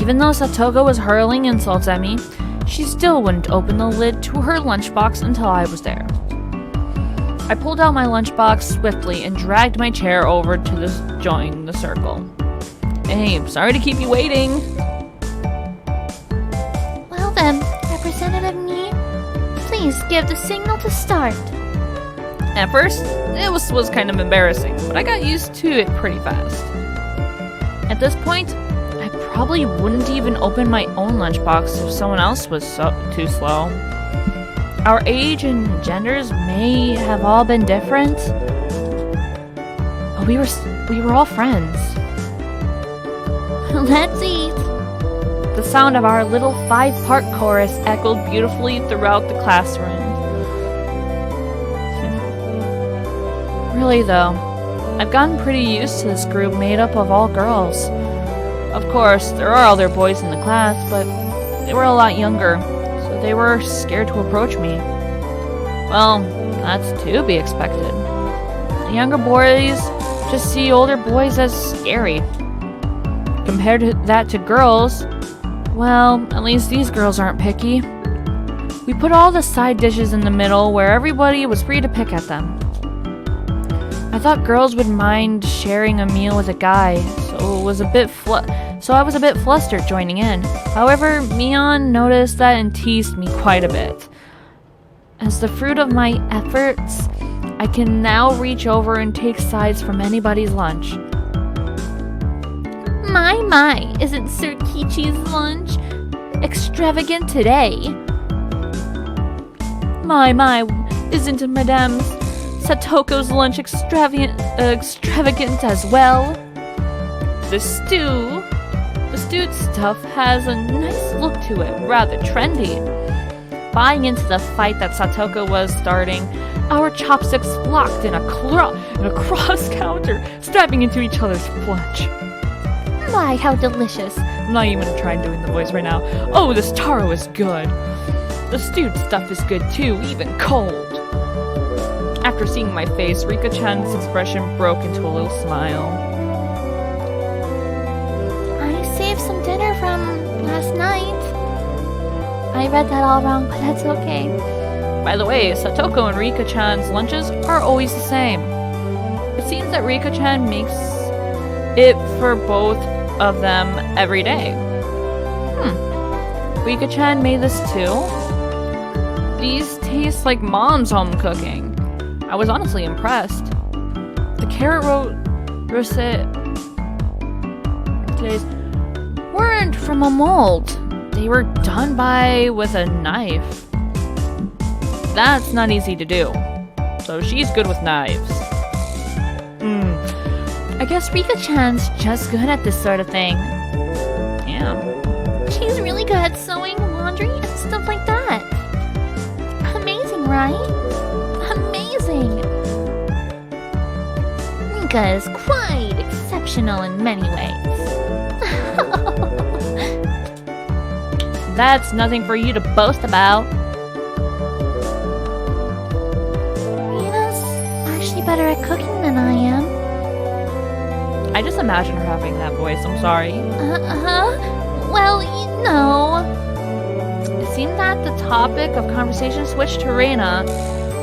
Even though Satoko was hurling insults at me, she still wouldn't open the lid to her lunchbox until I was there. I pulled out my lunchbox swiftly and dragged my chair over to join the circle. Hey, sorry to keep you waiting. Well then, Representative Me, please give the signal to start. At first, it was kind of embarrassing, but I got used to it pretty fast. At this point, I probably wouldn't even open my own lunchbox if someone else was too slow. Our age and genders may have all been different, but we were all friends. Let's eat. The sound of our little 5-part chorus echoed beautifully throughout the classroom. Really though, I've gotten pretty used to this group made up of all girls. Of course, there are other boys in the class, but they were a lot younger, so they were scared to approach me. Well, that's to be expected. The younger boys just see older boys as scary. Compared to that to girls, well, at least these girls aren't picky. We put all the side dishes in the middle where everybody was free to pick at them. I thought girls would mind sharing a meal with a guy, so I was a bit flustered joining in. However, Mion noticed that and teased me quite a bit. As the fruit of my efforts, I can now reach over and take sides from anybody's lunch. My, isn't Sir Kichi's lunch extravagant today? My, isn't Madame Satoko's lunch extravagant as well? The stewed stuff has a nice look to it, rather trendy. Buying into the fight that Satoko was starting, our chopsticks locked in a cross counter, stabbing into each other's lunch. My, how delicious. I'm not even gonna try doing the voice right now. Oh, this taro is good. The stewed stuff is good too, even cold. After seeing my face, Rika-chan's expression broke into a little smile. I saved some dinner from last night. I read that all wrong, but that's okay. By the way, Satoko and Rika-chan's lunches are always the same. It seems that Rika-chan makes it for both of them every day. Rika-chan made this too? These taste like mom's home cooking. I was honestly impressed. The carrot roasted weren't from a mold. They were done with a knife. That's not easy to do. So she's good with knives. I guess Rika-chan's just good at this sort of thing. Yeah. She's really good at sewing, laundry, and stuff like that. Amazing, right? Amazing! Rika is quite exceptional in many ways. That's nothing for you to boast about. Rina's actually better at cooking than I am. I just imagine her having that voice, I'm sorry. Well, you know. It seemed that the topic of conversation switched to Reina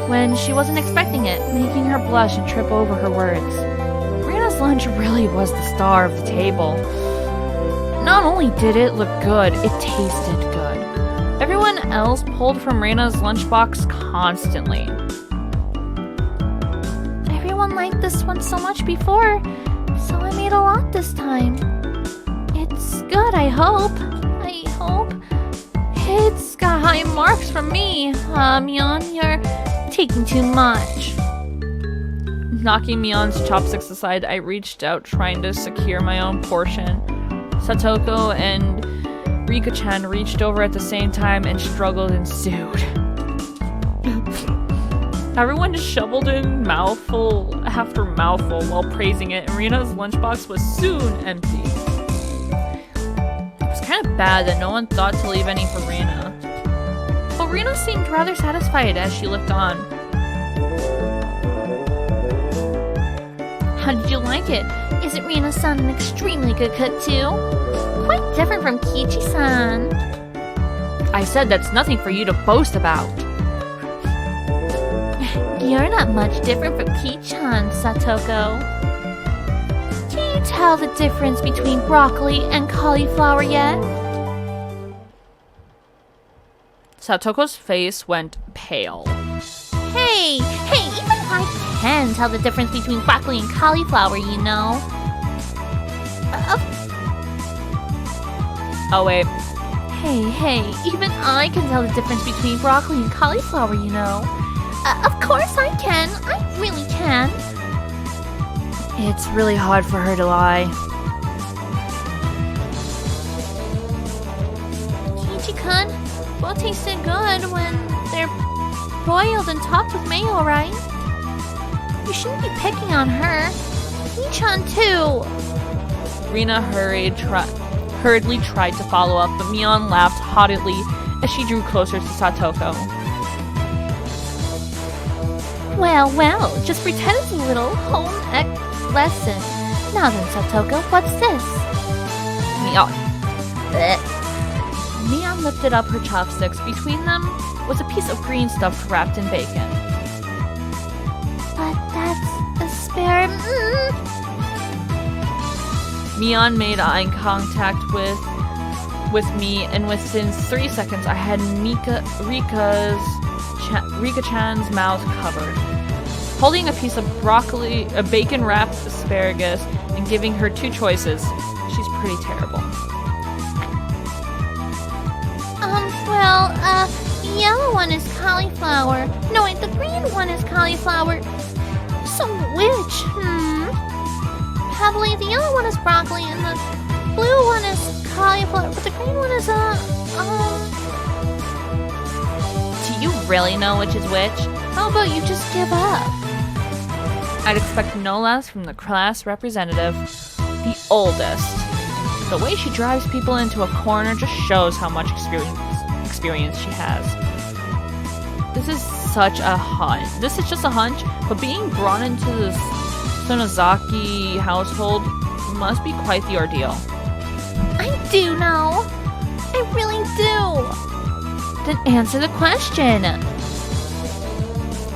when she wasn't expecting it, making her blush and trip over her words. Reina's lunch really was the star of the table. Not only did it look good, it tasted good. Everyone else pulled from Reina's lunchbox constantly. Everyone liked this one so much before, so I made a lot this time. It's good, I hope. It's got high marks from me. Mion, you're taking too much. Knocking Mion's chopsticks aside, I reached out trying to secure my own portion. Satoko and Rika-chan reached over at the same time and struggle ensued. Everyone just shoveled in mouthful after mouthful while praising it, and Reina's lunchbox was soon empty. It was kind of bad that no one thought to leave any for Reina. But Reina seemed rather satisfied as she looked on. How did you like it? Isn't Rina-san an extremely good cook too? Quite different from Kichi-san. I said that's nothing for you to boast about. You're not much different from Ki-chan, Satoko. Can you tell the difference between broccoli and cauliflower yet? Satoko's face went pale. Hey, even I can tell the difference between broccoli and cauliflower, you know. Oh wait. Hey, even I can tell the difference between broccoli and cauliflower, you know. Of course I can. I really can. It's really hard for her to lie. Kichi-kun, both tasted good when they're boiled and topped with mayo, right? You shouldn't be picking on her. Ki-chan too. Rina hurriedly tried to follow up, but Mion laughed haughtily as she drew closer to Satoko. Well, just pretend it's a little home ec lesson. Now then, Satoko, what's this? Mion lifted up her chopsticks. Between them was a piece of green stuff wrapped in bacon. But that's asparagus. Mion made eye contact with me, and within 3 seconds I had Rika-chan's mouth covered. Holding a piece of bacon-wrapped asparagus and giving her 2 choices. She's pretty terrible. The yellow one is cauliflower. No, wait, the green one is cauliflower. So which? Probably the yellow one is broccoli and the blue one is cauliflower, but the green one is, Do you really know which is which? How about you just give up? I'd expect no less from the class representative, the oldest. The way she drives people into a corner just shows how much experience she has. This is just a hunch, but being brought into this Sonozaki household must be quite the ordeal. I do know. I really do. Then answer the question.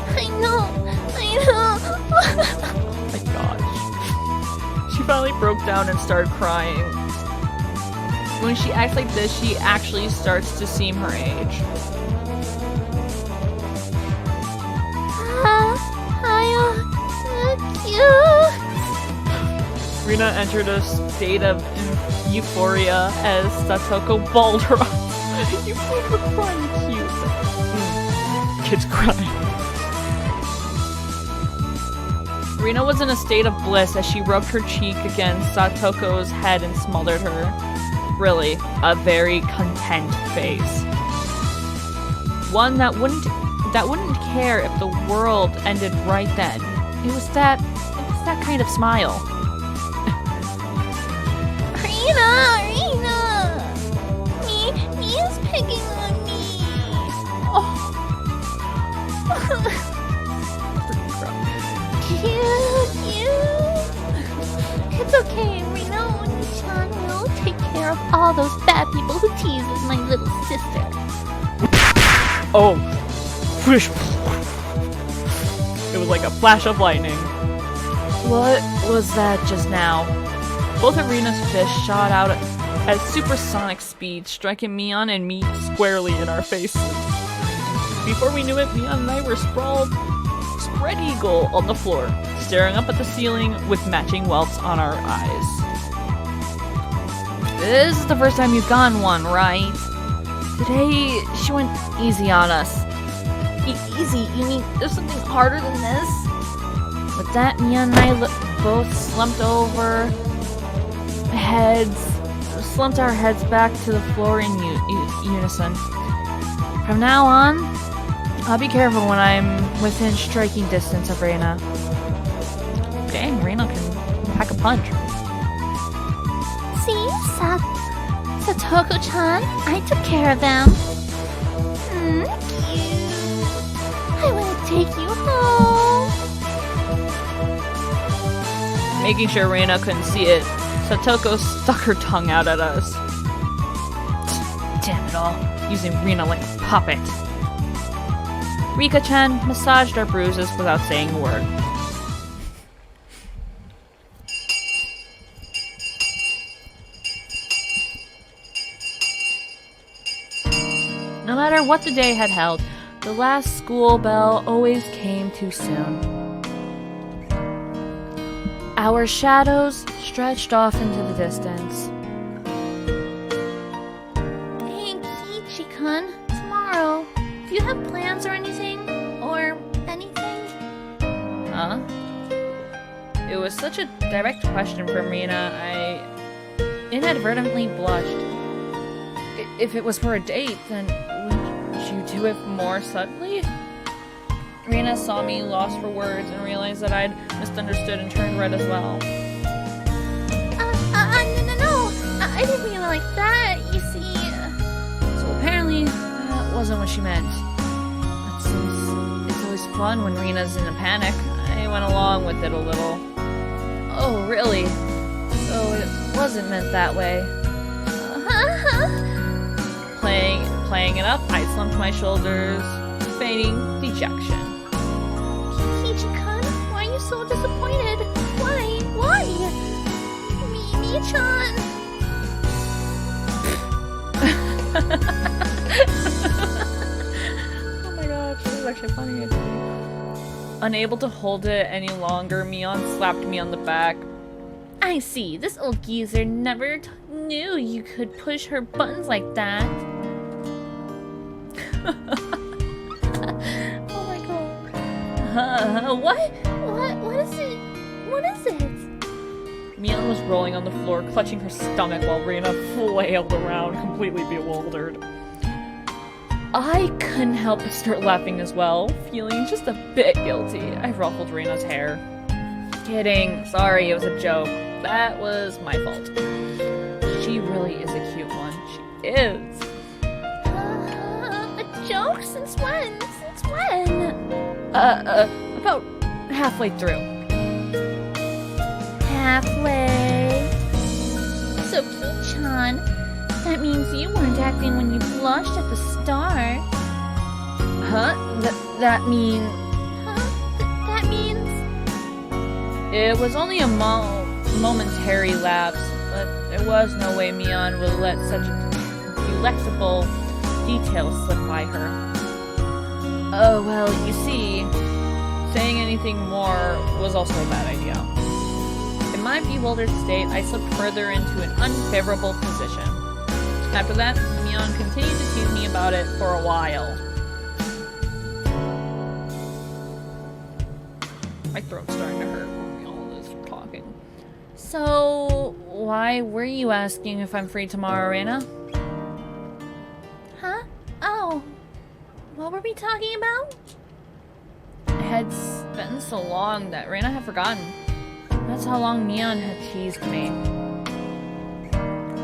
I know. Oh my gosh. She finally broke down and started crying. When she acts like this, she actually starts to seem her age. Rina entered a state of euphoria as Satoko bawled her eyes. You made her crying cute. Kids crying. Rina was in a state of bliss as she rubbed her cheek against Satoko's head and smothered her. Really, a very content face. One that wouldn't care if the world ended right then. It was that kind of smile. Rina! Me is picking on me. Oh. Cute. It's okay, Rina. Oni-chan will take care of all those bad people who teases my little sister. Oh. It was like a flash of lightning. What was that just now? Both of Rina's fists shot out at supersonic speed, striking Mion and me squarely in our faces. Before we knew it, Mion and I were sprawled spread eagle on the floor, staring up at the ceiling with matching welts on our eyes. This is the first time you've gone one, right? Today, she went easy on us. Easy? You mean there's something harder than this? With that, Mia and I both slumped our heads back to the floor in unison. From now on, I'll be careful when I'm within striking distance of Reina. Dang, Reina can pack a punch. See, Satoko-chan, I took care of them. Cute. I want to take you home. Making sure Reina couldn't see it, Satoko stuck her tongue out at us. Damn it all, using Reina like a puppet. Rika-chan massaged our bruises without saying a word. No matter what the day had held, the last school bell always came too soon. Our shadows stretched off into the distance. Hey, Kichi-kun, tomorrow, do you have plans or anything? Or anything? Huh? It was such a direct question from Rina, I inadvertently blushed. If it was for a date, then would you do it more subtly? Rina saw me lost for words and realized that I'd misunderstood and turned red as well. No. I didn't mean it like that, you see. So apparently, that wasn't what she meant. But since it's always fun when Rina's in a panic, I went along with it a little. Oh, really? So it wasn't meant that way. Playing it up, I slumped my shoulders, feigning dejection. Kichi-kun, why are you so disappointed? Why? Mimi-chan. Oh my gosh, this is actually funny. Unable to hold it any longer, Mion slapped me on the back. I see, this old geezer never knew you could push her buttons like that. Oh my god. What is it? What is it? Mion was rolling on the floor, clutching her stomach while Reina flailed around, completely bewildered. I couldn't help but start laughing as well, feeling just a bit guilty. I ruffled Reina's hair. Kidding. Sorry, it was a joke. That was my fault. She really is a cute one. She is. A joke? Since when? About halfway through. Halfway. So, Ki-chan, that means you weren't acting when you blushed at the start. Huh? That means... Huh? That means... It was only a momentary lapse, but there was no way Mion would let such a delectable detail slip by her. Oh, well, you see, saying anything more was also a bad idea. In my bewildered state, I slipped further into an unfavorable position. After that, Mion continued to tease me about it for a while. My throat's starting to hurt from all this talking. So, why were you asking if I'm free tomorrow, Reina? Huh? Oh. What were we talking about? It had been so long that Reina had forgotten. That's how long Mion had teased me.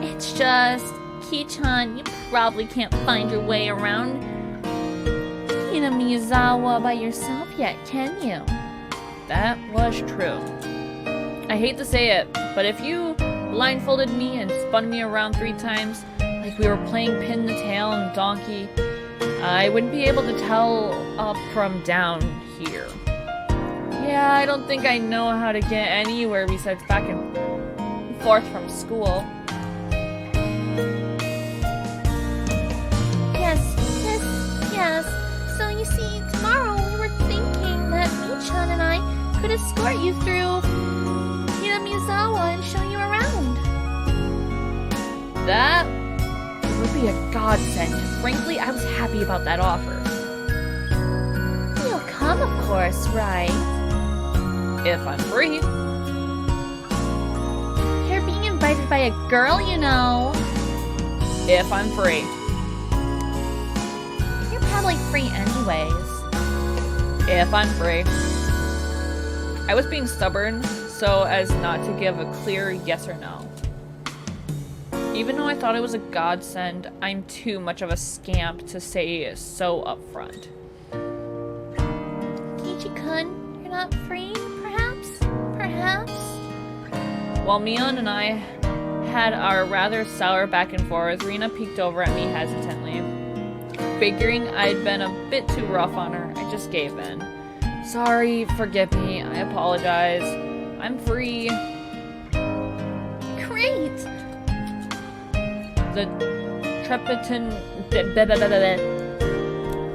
It's just... Ki-chan, you probably can't find your way around Hinamiyazawa by yourself yet, can you? That was true. I hate to say it, but if you blindfolded me and spun me around 3 times, like we were playing pin the tail and donkey, I wouldn't be able to tell up from down here. Yeah, I don't think I know how to get anywhere besides back and forth from school. see, tomorrow we were thinking that Michan and I could escort you through Hinamizawa and show you around. That would be a godsend. Frankly, I was happy about that offer. You'll come, of course, right? If I'm free. You're being invited by a girl, you know. If I'm free. You're probably free anyways. If I'm free. I was being stubborn so as not to give a clear yes or no. Even though I thought it was a godsend, I'm too much of a scamp to say so upfront. Kichi-kun, you're not free, perhaps? Perhaps? While Mion and I had our rather sour back and forth, Rina peeked over at me hesitantly. Figuring I'd been a bit too rough on her, I just gave in. Sorry, forgive me, I apologize. I'm free. Great! The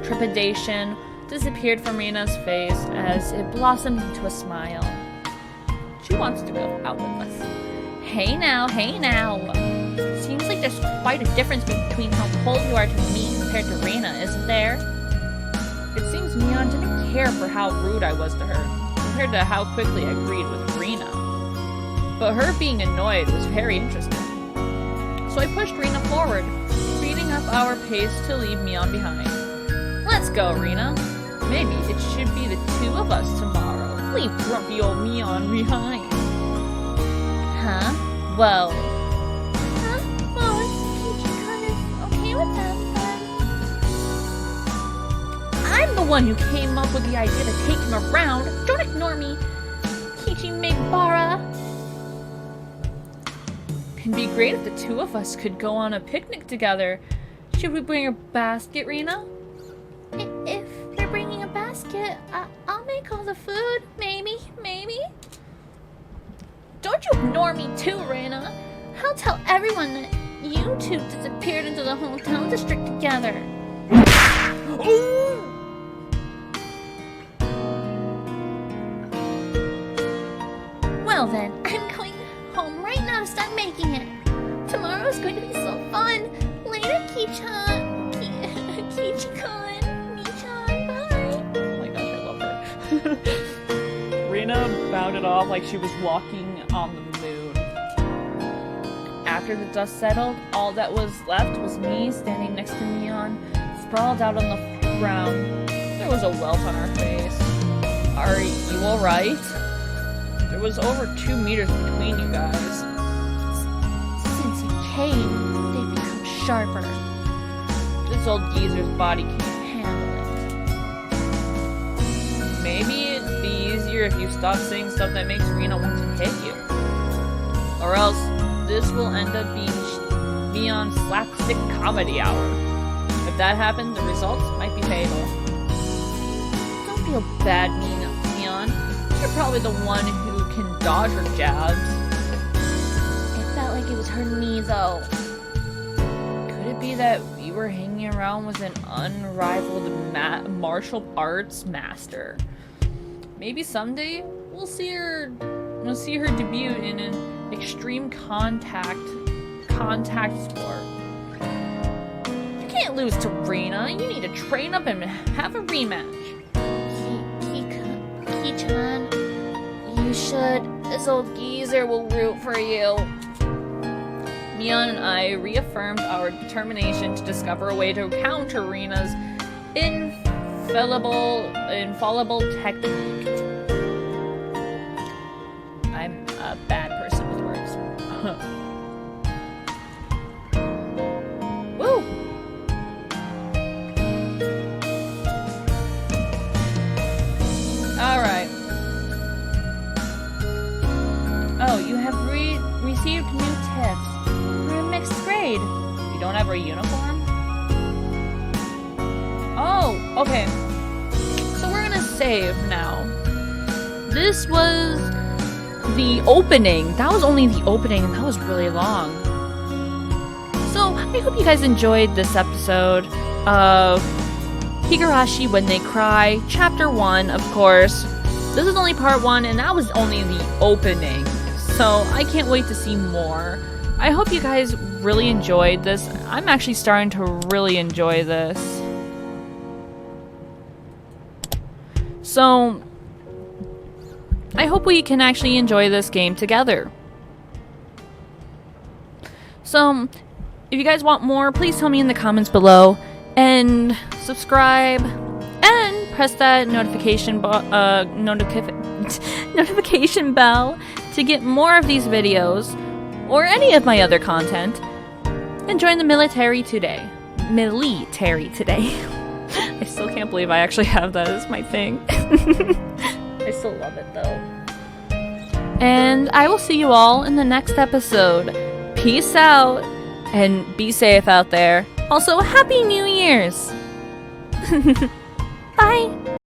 trepidation disappeared from Rina's face as it blossomed into a smile. She wants to go out with us. Hey now, hey now. Seems like there's quite a difference between how cold you are to me compared to Rina, isn't there? It seems Mion didn't care for how rude I was to her, compared to how quickly I agreed with Rina. But her being annoyed was very interesting. So I pushed Rina forward, speeding up our pace to leave Mion behind. Let's go, Rina. Maybe it should be the two of us tomorrow. Leave grumpy old Mion behind. Huh? Well, Huh? Well, if Kichi-kun is okay with that, then... I'm the one who came up with the idea to take him around. Don't ignore me, Kichi-Mebara. It'd be great if the two of us could go on a picnic together. Should we bring a basket, Rina? If they're bringing a basket, I'll make all the food. Maybe. Don't you ignore me too, Rina. I'll tell everyone that you two disappeared into the hotel district together. Well then, I'm going home right now to start making it. Tomorrow's going to be so fun. Later, Kichi-kun, Michan, bye. Oh my gosh, I love her. Rina bounded off like she was walking on the moon. After the dust settled, all that was left was me standing next to Mion, sprawled out on the ground. There was a welt on her face. Are you alright? There was over 2 meters between you guys. Since you came, they've become sharper. This old geezer's body can't handle it. Maybe it'd be easier if you stopped saying stuff that makes Rina want to hit you. Or else, this will end up being Mion's slapstick comedy hour. If that happens, the results might be fatal. Don't feel bad, Mion. You're probably the one who can dodge her jabs. It felt like it was her knee, though. Could it be that we were hanging around with an unrivaled martial arts master? Maybe someday we'll see her debut in an extreme contact sport. You can't lose to Rina. You need to train up and have a rematch. Ki-chan, you should. This old geezer will root for you. Mion and I reaffirmed our determination to discover a way to counter Rina's infallible technique. I'm a bad person with words. Woo! Alright. Oh, you have received new tips. You're in mixed grade. You don't have a uniform? Oh, okay. So we're gonna save now. This was the opening. That was only the opening, and that was really long. So I hope you guys enjoyed this episode of Higurashi When They Cry, Chapter 1, of course. This is only part 1, and that was only the opening, so I can't wait to see more. I hope you guys really enjoyed this. I'm actually starting to really enjoy this. So, I hope we can actually enjoy this game together. So, if you guys want more, please tell me in the comments below. And subscribe. And press that notification bell to get more of these videos. Or any of my other content. And join the military today. Military today. I still can't believe I actually have that as my thing. I still love it though. And I will see you all in the next episode. Peace out and be safe out there. Also, Happy New Year's! Bye!